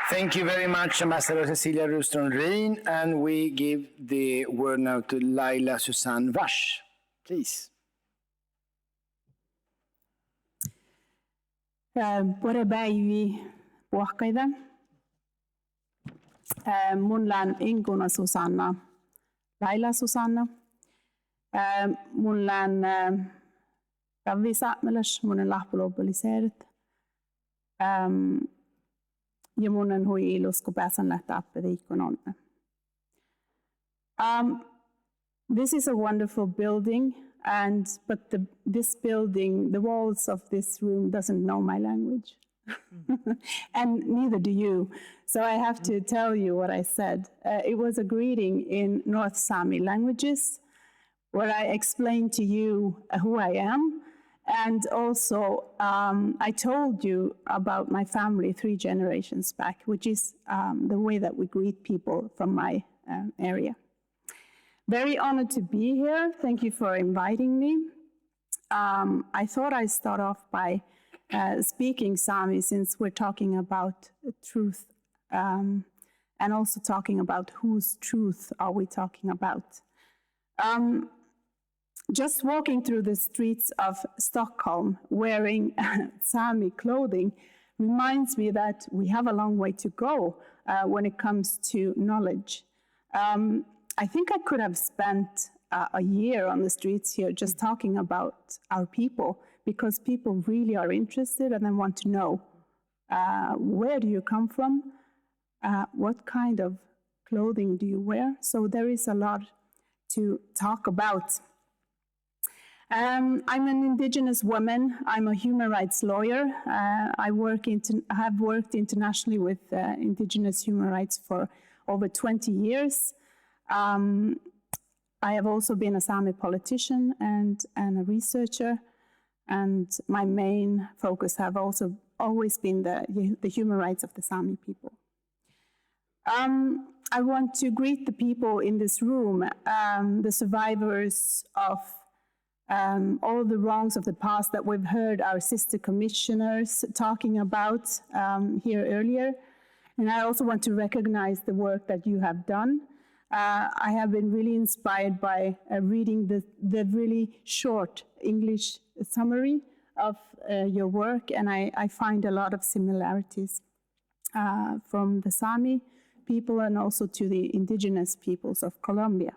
Speaker 2: Thank you very much, Ambassador Cecilia Rustron-Rein, and we give the word now to Laila Susanne Vash, please.
Speaker 6: Bore päivi puhkaita. Mulla on Inguna Susanna, Laila Susanna. Mulla on Ravisaatmelas, mun on lahpulopaliseerit. Ja mun on hui ilus, kun pääsen lähteä appetiikkoon onne. This is a wonderful building, but this building, the walls of this room doesn't know my language. And neither do you. So I have to tell you what I said. It was a greeting in North Sami languages, where I explained to you who I am. And also, I told you about my family 3 generations back, which is the way that we greet people from my area. Very honored to be here. Thank you for inviting me. I thought I'd start off by speaking Sami, since we're talking about truth and also talking about whose truth are we talking about. Just walking through the streets of Stockholm wearing Sami clothing reminds me that we have a long way to go when it comes to knowledge. I think I could have spent a year on the streets here just talking about our people, because people really are interested and they want to know, where do you come from? What kind of clothing do you wear? So there is a lot to talk about. I'm an Indigenous woman. I'm a human rights lawyer. I have worked internationally with Indigenous human rights for over 20 years. I have also been a Sami politician and a researcher. And my main focus have also always been the human rights of the Sami people. I want to greet the people in this room, the survivors of all the wrongs of the past that we've heard our sister commissioners talking about here earlier. And I also want to recognize the work that you have done. I have been really inspired by reading the really short English summary of your work, and I find a lot of similarities from the Sami people and also to the indigenous peoples of Colombia.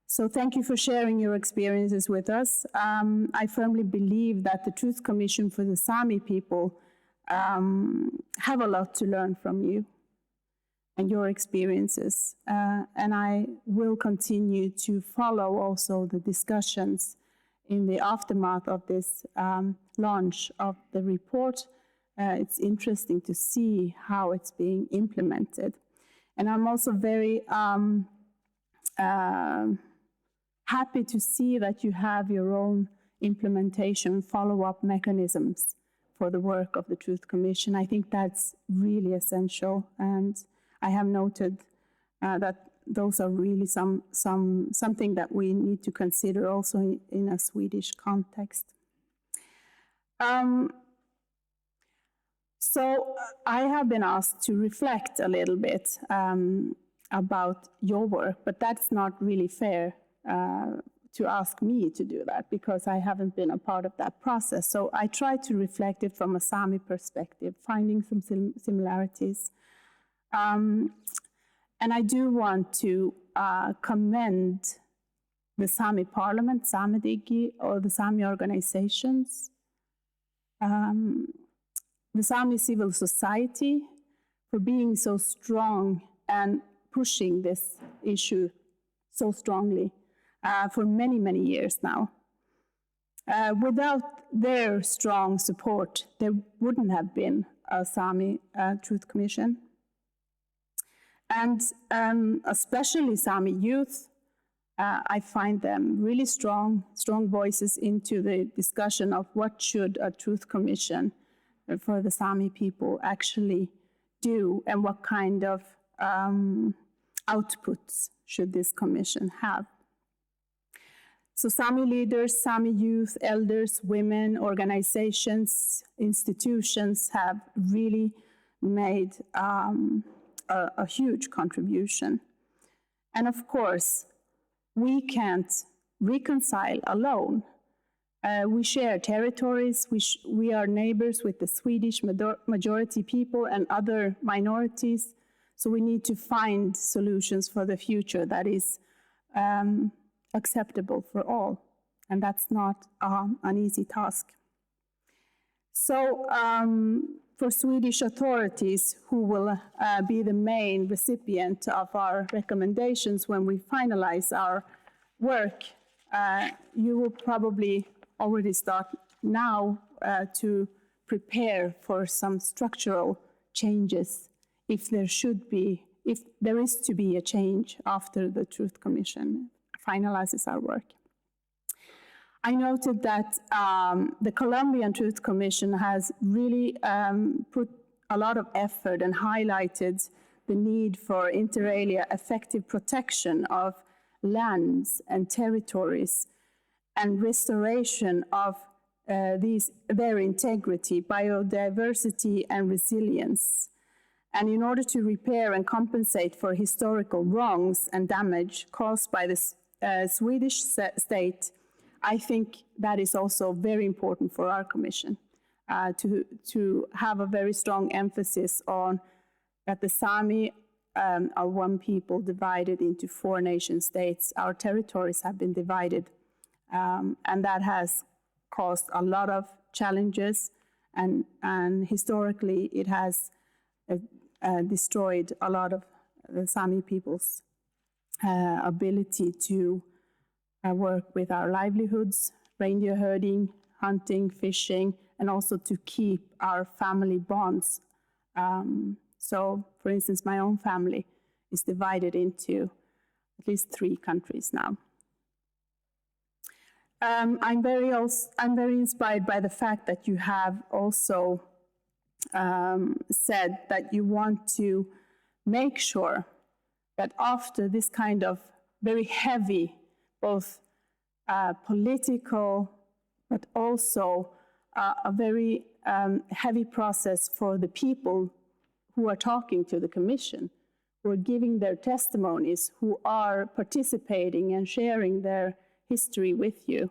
Speaker 6: So thank you for sharing your experiences with us. I firmly believe that the Truth Commission for the Sami people have a lot to learn from you and your experiences. And I will continue to follow also the discussions in the aftermath of this launch of the report. It's interesting to see how it's being implemented. And I'm also very happy to see that you have your own implementation follow-up mechanisms for the work of the Truth Commission. I think that's really essential, and I have noted that those are really something that we need to consider also in a Swedish context. So I have been asked to reflect a little bit about your work, but that's not really fair to ask me to do that because I haven't been a part of that process. So I try to reflect it from a Sami perspective, finding some similarities. And I do want to commend the Sami Parliament, Samedigi, or the Sami organizations, the Sami civil society for being so strong and pushing this issue so strongly for many, many years now. Without their strong support, there wouldn't have been a Sami Truth Commission. And especially Sami youth, I find them really strong voices into the discussion of what should a Truth Commission for the Sami people actually do and what kind of outputs should this commission have. So Sami leaders, Sami youth, elders, women, organizations, institutions have really made a huge contribution. And of course, we can't reconcile alone. We share territories, we are neighbors with the Swedish majority people and other minorities, so we need to find solutions for the future that is acceptable for all, and that's not an easy task. So for Swedish authorities, who will be the main recipient of our recommendations when we finalize our work, you will probably already start now to prepare for some structural changes if there is to be a change after the Truth Commission finalizes our work. I noted that the Colombian Truth Commission has really put a lot of effort and highlighted the need for inter alia effective protection of lands and territories and restoration of their integrity, biodiversity, and resilience. And in order to repair and compensate for historical wrongs and damage caused by the Swedish state, I think that is also very important for our commission to have a very strong emphasis on that the Sami are one people divided into 4 nation states. Our territories have been divided, and that has caused a lot of challenges, and historically it has destroyed a lot of the Sami people's ability to work with our livelihoods, reindeer herding, hunting, fishing, and also to keep our family bonds. So, for instance, my own family is divided into at least 3 countries now. I'm very inspired by the fact that you have also said that you want to make sure that after this kind of very heavy, both political, but also a very heavy process for the people who are talking to the Commission, who are giving their testimonies, who are participating and sharing their history with you,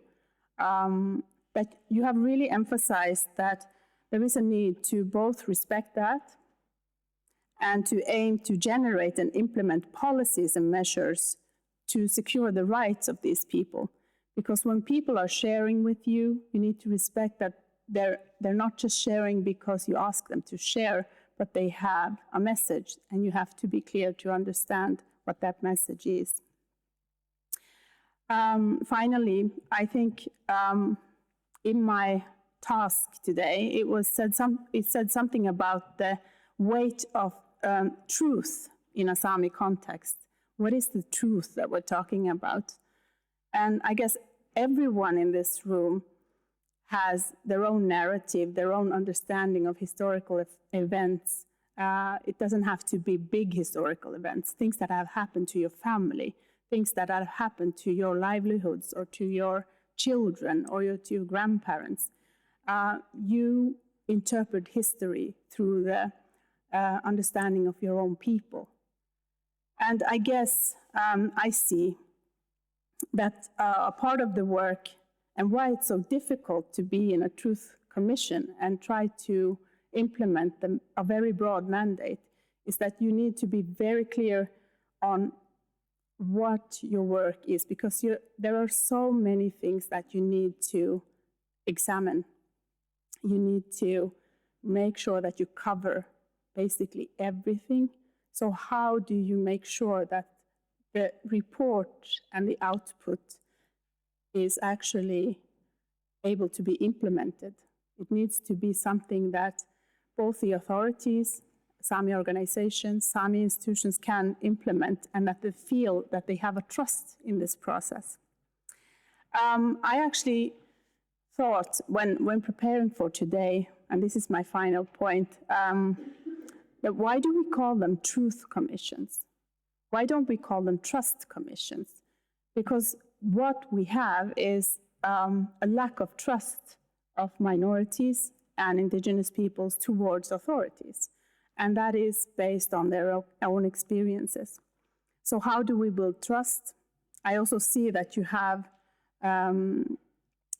Speaker 6: that you have really emphasized that there is a need to both respect that and to aim to generate and implement policies and measures to secure the rights of these people. Because when people are sharing with you, you need to respect that they're not just sharing because you ask them to share, but they have a message, and you have to be clear to understand what that message is. Finally, I think in my task today, it said something about the weight of truth in a Sami context. What is the truth that we're talking about? And I guess everyone in this room has their own narrative, their own understanding of historical events. It doesn't have to be big historical events, things that have happened to your family, things that have happened to your livelihoods or to your children or to your grandparents. You interpret history through the understanding of your own people. And I guess I see that a part of the work and why it's so difficult to be in a truth commission and try to implement a very broad mandate is that you need to be very clear on what your work is, because there are so many things that you need to examine. You need to make sure that you cover basically everything. So how do you make sure that the report and the output is actually able to be implemented? It needs to be something that both the authorities, Sami organizations, Sami institutions can implement, and that they feel that they have a trust in this process. I actually thought when preparing for today, and this is my final point, that why do we call them truth commissions? Why don't we call them trust commissions? Because what we have is a lack of trust of minorities and indigenous peoples towards authorities. And that is based on their own experiences. So how do we build trust? I also see that you have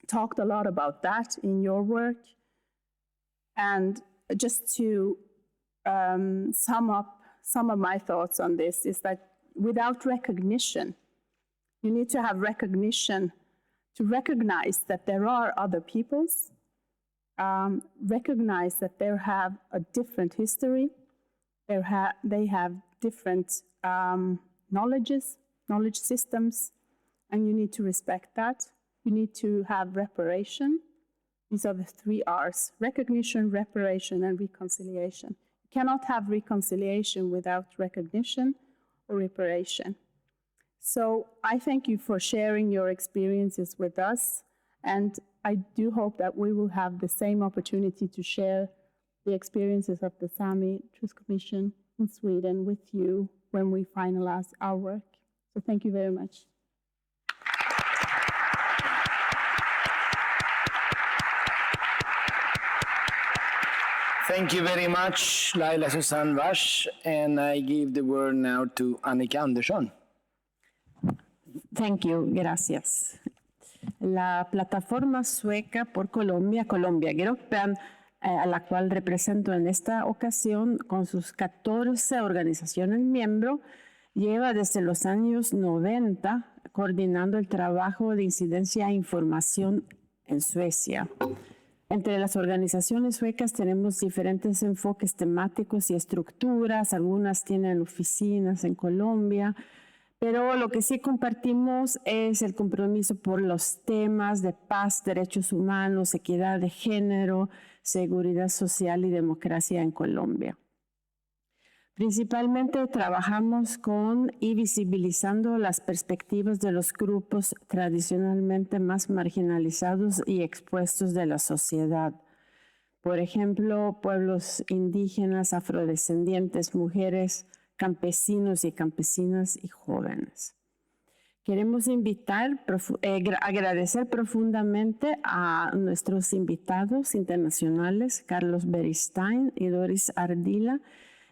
Speaker 6: talked a lot about that in your work. And just to sum up some of my thoughts on this is that without recognition, you need to have recognition to recognize that there are other peoples, recognize that they have a different history, they have different knowledge systems, and you need to respect that. You need to have reparation. These are the 3 R's: recognition, reparation, and reconciliation. You cannot have reconciliation without recognition or reparation. So I thank you for sharing your experiences with us, and I do hope that we will have the same opportunity to share the experiences of the Sami Truth Commission in Sweden with you when we finalize our work. So thank you very much.
Speaker 2: Thank you very much, Laila Susanne Wasch, and I give the word now to Annika Andersson.
Speaker 7: Thank you, gracias. La plataforma sueca por Colombia, Colombia-gruppen, a la cual represento en esta ocasión, con sus 14 organizaciones miembros, lleva desde los años 90 coordinando el trabajo de incidencia e información en Suecia. Entre las organizaciones suecas tenemos diferentes enfoques temáticos y estructuras, algunas tienen oficinas en Colombia, pero lo que sí compartimos es el compromiso por los temas de paz, derechos humanos, equidad de género, seguridad social y democracia en Colombia. Principalmente trabajamos con y visibilizando las perspectivas de los grupos tradicionalmente más marginalizados y expuestos de la sociedad. Por ejemplo, pueblos indígenas, afrodescendientes, mujeres, campesinos y campesinas y jóvenes. Queremos agradecer profundamente a nuestros invitados internacionales, Carlos Beristain y Doris Ardila,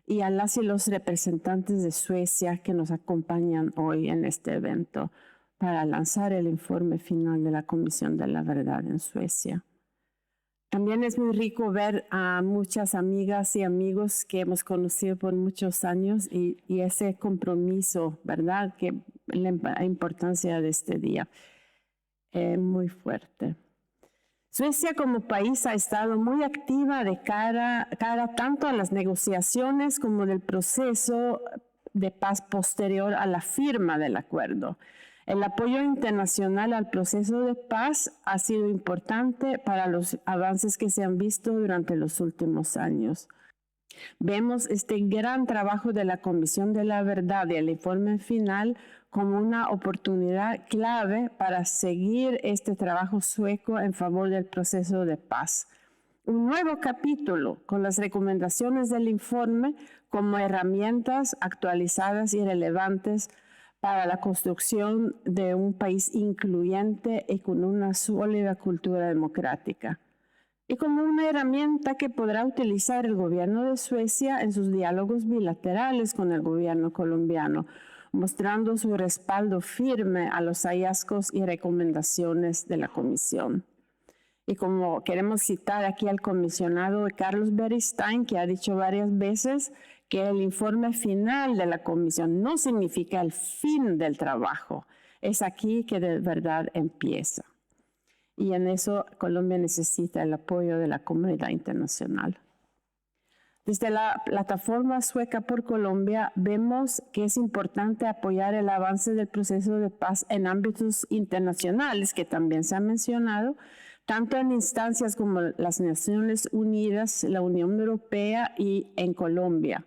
Speaker 7: y a las y los representantes de Suecia que nos acompañan hoy en este evento para lanzar el informe final de la Comisión de la Verdad en Suecia. También es muy rico ver a muchas amigas y amigos que hemos conocido por muchos años y ese compromiso, ¿verdad? Que la importancia de este día es muy fuerte. Suecia como país ha estado muy activa de cara tanto a las negociaciones como del proceso de paz posterior a la firma del acuerdo. El apoyo internacional al proceso de paz ha sido importante para los avances que se han visto durante los últimos años. Vemos este gran trabajo de la Comisión de la Verdad y el informe final como una oportunidad clave para seguir este trabajo sueco en favor del proceso de paz. Un nuevo capítulo con las recomendaciones del informe como herramientas actualizadas y relevantes para la construcción de un país incluyente y con una sólida cultura democrática. Y como una herramienta que podrá utilizar el gobierno de Suecia en sus diálogos bilaterales con el gobierno colombiano, mostrando su respaldo firme a los hallazgos y recomendaciones de la Comisión. Y como queremos citar aquí al comisionado Carlos Beristain, que ha dicho varias veces que el informe final de la Comisión no significa el fin del trabajo, es aquí que de verdad empieza. Y en eso Colombia necesita el apoyo de la comunidad internacional. Desde la plataforma sueca por Colombia vemos que es importante apoyar el avance del proceso de paz en ámbitos internacionales, que también se ha mencionado, tanto en instancias como las Naciones Unidas, la Unión Europea y en Colombia.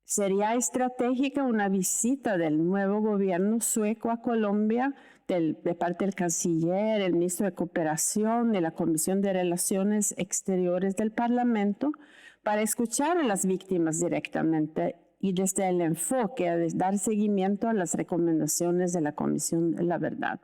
Speaker 7: Sería estratégica una visita del nuevo gobierno sueco a Colombia de parte del canciller, el ministro de Cooperación y la Comisión de Relaciones Exteriores del Parlamento para escuchar a las víctimas directamente y desde el enfoque de dar seguimiento a las recomendaciones de la Comisión de la Verdad.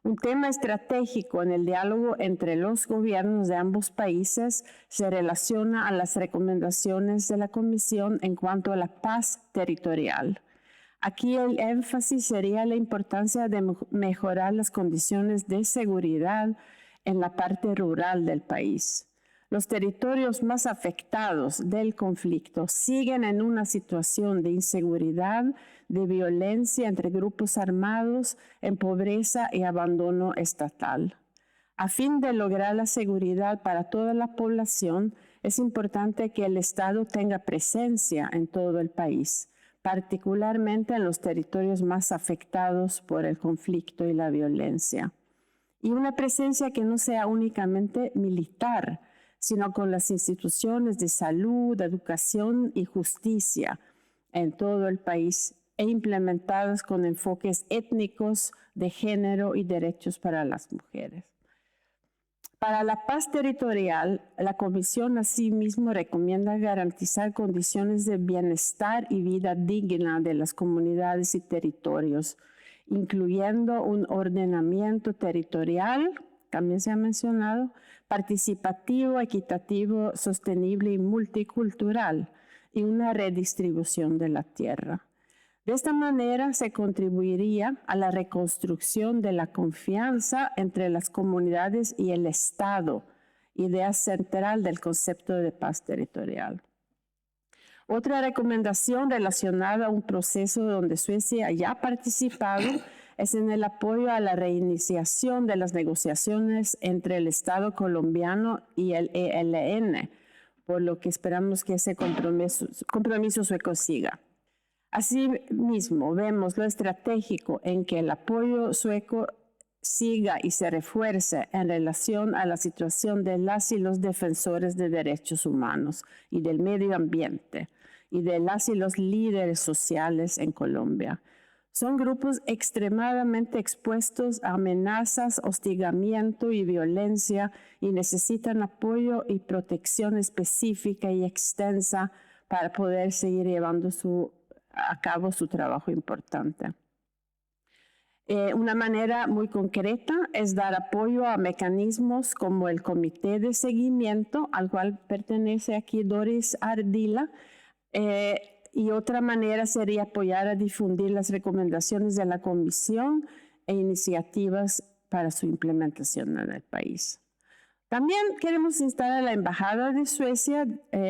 Speaker 7: Un tema estratégico en el diálogo entre los gobiernos de ambos países se relaciona a las recomendaciones de la Comisión en cuanto a la paz territorial. Aquí el énfasis sería la importancia de mejorar las condiciones de seguridad en la parte rural del país. Los territorios más afectados del conflicto siguen en una situación de inseguridad, de violencia entre grupos armados, en pobreza y abandono estatal. A fin de lograr la seguridad para toda la población, es importante que el Estado tenga presencia en todo el país, particularmente en los territorios más afectados por el conflicto y la violencia. Y una presencia que no sea únicamente militar, sino con las instituciones de salud, educación y justicia en todo el país e implementadas con enfoques étnicos, de género y derechos para las mujeres. Para la paz territorial, la Comisión asimismo recomienda garantizar condiciones de bienestar y vida digna de las comunidades y territorios, incluyendo un ordenamiento territorial, también se ha mencionado, participativo, equitativo, sostenible y multicultural, y una redistribución de la tierra. De esta manera se contribuiría a la reconstrucción de la confianza entre las comunidades y el Estado, idea central del concepto de paz territorial. Otra recomendación relacionada a un proceso donde Suecia ya ha participado es en el apoyo a la reiniciación de las negociaciones entre el Estado colombiano y el ELN, por lo que esperamos que ese compromiso sueco siga. Asimismo, vemos lo estratégico en que el apoyo sueco siga y se refuerce en relación a la situación de las y los defensores de derechos humanos y del medio ambiente y de las y los líderes sociales en Colombia. Son grupos extremadamente expuestos a amenazas, hostigamiento y violencia y necesitan apoyo y protección específica y extensa para poder seguir llevando a cabo su trabajo importante. Una manera muy concreta es dar apoyo a mecanismos como el Comité de Seguimiento, al cual pertenece aquí Doris Ardila, y otra manera sería apoyar a difundir las recomendaciones de la Comisión e iniciativas para su implementación en el país. También queremos instar a la Embajada de Suecia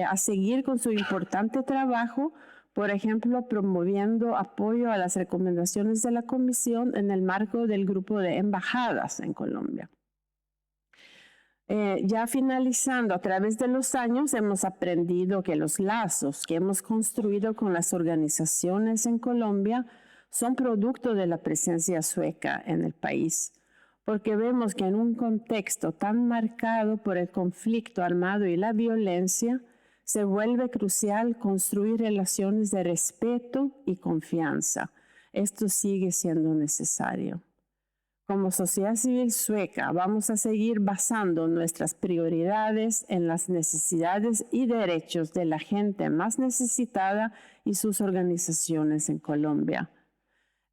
Speaker 7: a seguir con su importante trabajo, por ejemplo, promoviendo apoyo a las recomendaciones de la Comisión en el marco del grupo de embajadas en Colombia. Ya finalizando, a través de los años hemos aprendido que los lazos que hemos construido con las organizaciones en Colombia son producto de la presencia sueca en el país, porque vemos que en un contexto tan marcado por el conflicto armado y la violencia, se vuelve crucial construir relaciones de respeto y confianza. Esto sigue siendo necesario. Como sociedad civil sueca, vamos a seguir basando nuestras prioridades en las necesidades y derechos de la gente más necesitada y sus organizaciones en Colombia.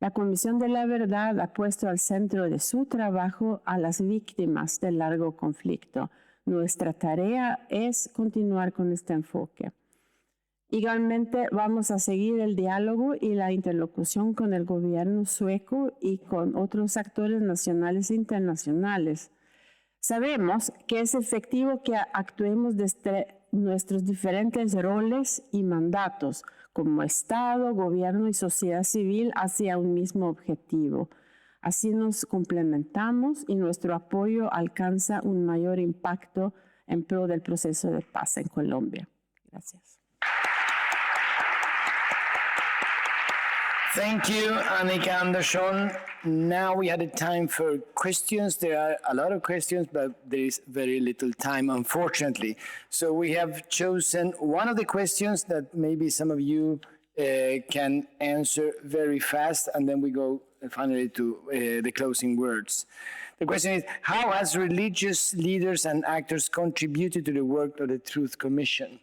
Speaker 7: La Comisión de la Verdad ha puesto al centro de su trabajo a las víctimas del largo conflicto. Nuestra tarea es continuar con este enfoque. Igualmente, vamos a seguir el diálogo y la interlocución con el gobierno sueco y con otros actores nacionales e internacionales. Sabemos que es efectivo que actuemos desde nuestros diferentes roles y mandatos como Estado, gobierno y sociedad civil hacia un mismo objetivo. Así nos complementamos y nuestro apoyo alcanza un mayor impacto en pro del proceso de paz en Colombia. Gracias.
Speaker 2: Thank you, Annika Andersson. Now we had a time for questions. There are a lot of questions, but there is very little time, unfortunately. So we have chosen one of the questions that maybe some of you can answer very fast, and then we go finally to the closing words. The question is, how has religious leaders and actors contributed to the work of the Truth Commission?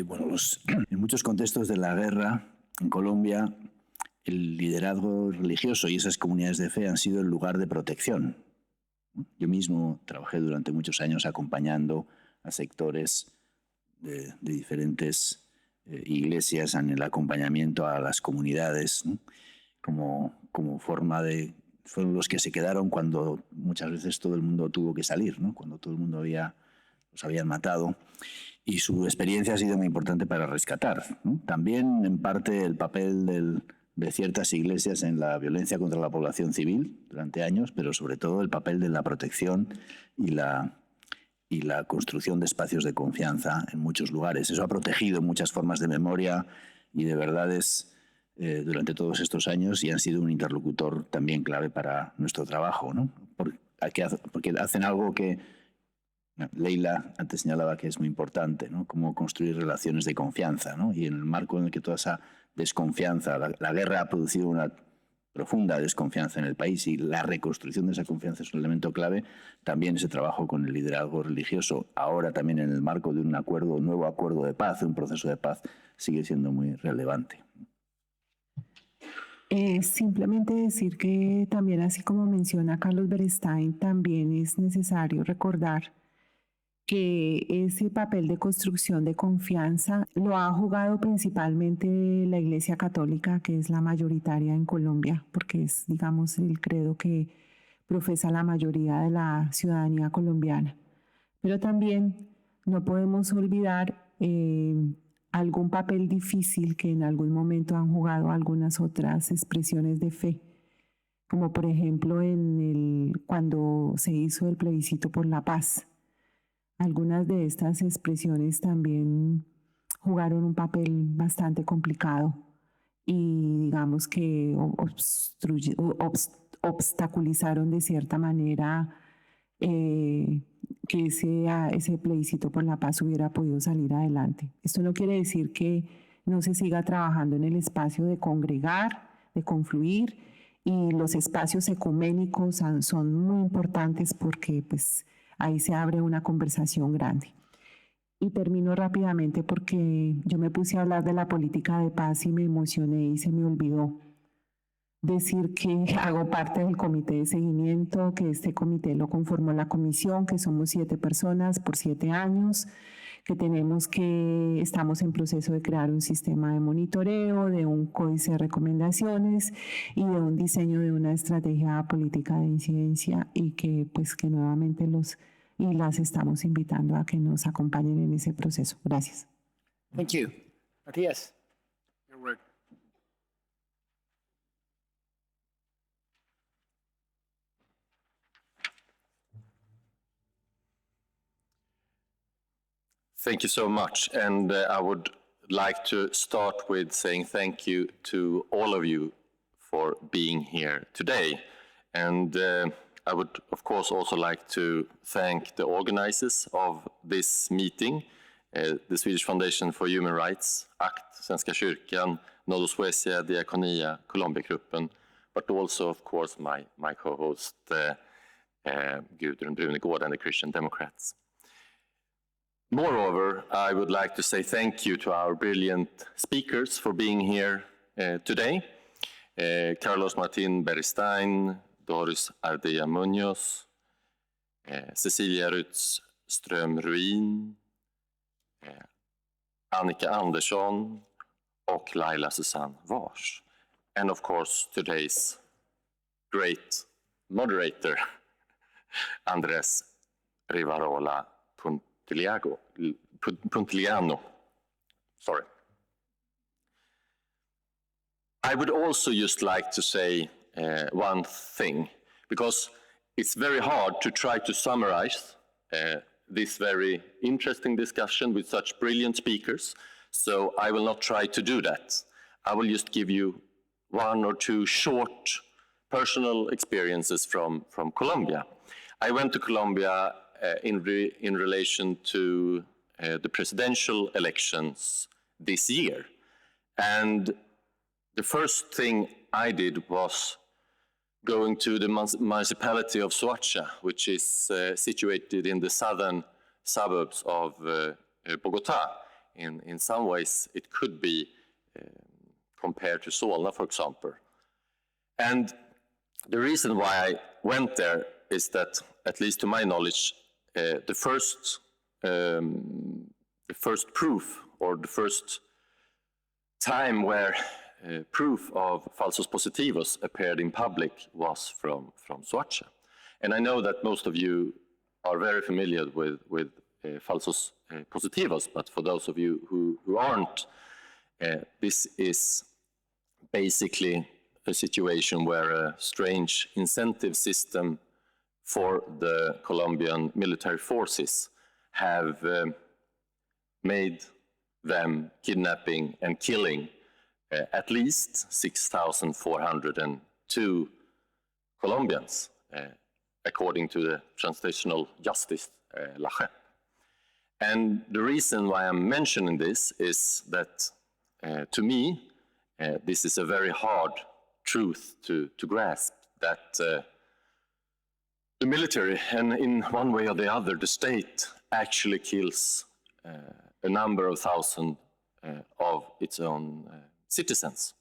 Speaker 3: Bueno, en muchos contextos de la guerra, en Colombia, el liderazgo religioso y esas comunidades de fe han sido el lugar de protección. Yo mismo trabajé durante muchos años acompañando a sectores de diferentes iglesias en el acompañamiento a las comunidades, ¿no? como forma de... Fueron los que se quedaron cuando muchas veces todo el mundo tuvo que salir, ¿no? Cuando todo el mundo los habían matado. Y su experiencia ha sido muy importante para rescatar, ¿no? También, en parte, el papel de ciertas iglesias en la violencia contra la población civil durante años, pero sobre todo el papel de la protección y la construcción de espacios de confianza en muchos lugares. Eso ha protegido muchas formas de memoria y de verdades durante todos estos años y han sido un interlocutor también clave para nuestro trabajo, ¿no? Porque hacen algo que Leila antes señalaba que es muy importante, ¿no? Cómo construir relaciones de confianza, ¿no? Y en el marco en el que toda esa desconfianza, la guerra ha producido una profunda desconfianza en el país y la reconstrucción de esa confianza es un elemento clave. También ese trabajo con el liderazgo religioso, ahora también en el marco de un nuevo acuerdo de paz, un proceso de paz, sigue siendo muy relevante.
Speaker 4: Simplemente decir que también, así como menciona Carlos Beristain, también es necesario recordar que ese papel de construcción de confianza lo ha jugado principalmente la Iglesia Católica, que es la mayoritaria en Colombia, porque es, digamos, el credo que profesa la mayoría de la ciudadanía colombiana. Pero también no podemos olvidar algún papel difícil que en algún momento han jugado algunas otras expresiones de fe, como por ejemplo cuando se hizo el plebiscito por la paz. Algunas de estas expresiones también jugaron un papel bastante complicado y digamos que obstaculizaron de cierta manera que ese plebiscito por la paz hubiera podido salir adelante. Esto no quiere decir que no se siga trabajando en el espacio de congregar, de confluir, y los espacios ecuménicos son muy importantes porque pues, ahí se abre una conversación grande. Y termino rápidamente porque yo me puse a hablar de la política de paz y me emocioné y se me olvidó decir que hago parte del comité de seguimiento, que este comité lo conformó la comisión, que somos 7 personas por 7 años, que estamos en proceso de crear un sistema de monitoreo, de un códice de recomendaciones y de un diseño de una estrategia política de incidencia y que pues que nuevamente los y las estamos invitando a que nos acompañen en ese proceso. Gracias.
Speaker 2: Thank you. Matthias. Your word.
Speaker 8: Thank you so much. And I would like to start with saying thank you to all of you for being here today. And I would, of course, also like to thank the organizers of this meeting, the Swedish Foundation for Human Rights, ACT, Svenska kyrkan, Nodo Suecia, Diakonia, Colombia-gruppen, but also, of course, my co-host, Gudrun Brunegård and the Christian Democrats. Moreover, I would like to say thank you to our brilliant speakers for being here today. Carlos Martin Beristain, Doris Ardea Munoz, Cecilia Rutström Ruin, Annika Andersson och Laila Susanne Vars. And of course, today's great moderator, Andres Rivarola Puntiliano. Sorry. I would also just like to say one thing, because it's very hard to try to summarize this very interesting discussion with such brilliant speakers, so I will not try to do that. I will just give you 1 or 2 short personal experiences from Colombia. I went to Colombia in relation to the presidential elections this year. And the first thing I did was going to the municipality of Soacha, which is situated in the southern suburbs of Bogota. In some ways, it could be compared to Solna, for example. And the reason why I went there is that, at least to my knowledge, the first proof, or the first time where proof of falsos positivos appeared in public was from Soacha. And I know that most of you are very familiar with falsos positivos, but for those of you who aren't, this is basically a situation where a strange incentive system for the Colombian military forces have made them kidnapping and killing at least 6,402 Colombians, according to the Transitional Justice, La JEP. And the reason why I'm mentioning this is that, to me, this is a very hard truth to grasp, that the military, and in one way or the other, the state, actually kills a number of thousands of its own citizens.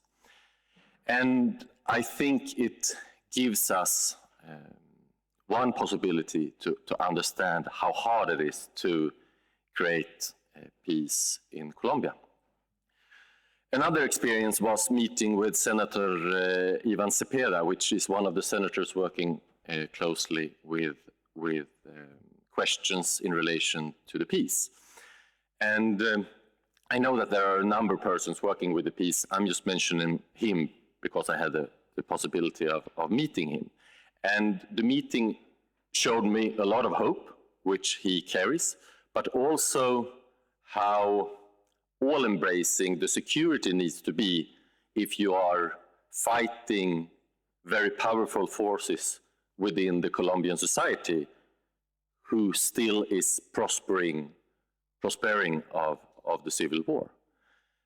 Speaker 8: And I think it gives us one possibility to understand how hard it is to create peace in Colombia. Another experience was meeting with Senator Ivan Cepeda, which is one of the senators working closely with questions in relation to the peace. And I know that there are a number of persons working with the peace. I'm just mentioning him because I had the possibility of meeting him. And the meeting showed me a lot of hope, which he carries, but also how all-embracing the security needs to be if you are fighting very powerful forces within the Colombian society who still is prospering of the civil war.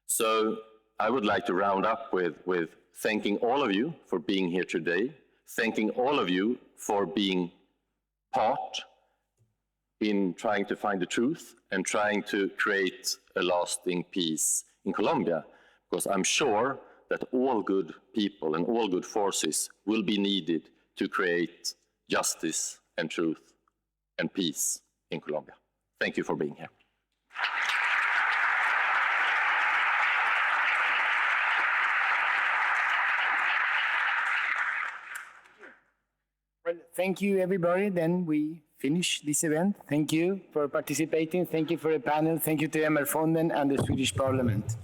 Speaker 8: So I would like to round up with thanking all of you for being here today, thanking all of you for being part in trying to find the truth and trying to create a lasting peace in Colombia, because I'm sure that all good people and all good forces will be needed to create justice and truth and peace in Colombia. Thank you for being here.
Speaker 2: Well, thank you, everybody. Then we finish this event. Thank you for participating. Thank you for the panel. Thank you to MR Fonden and the Swedish Parliament.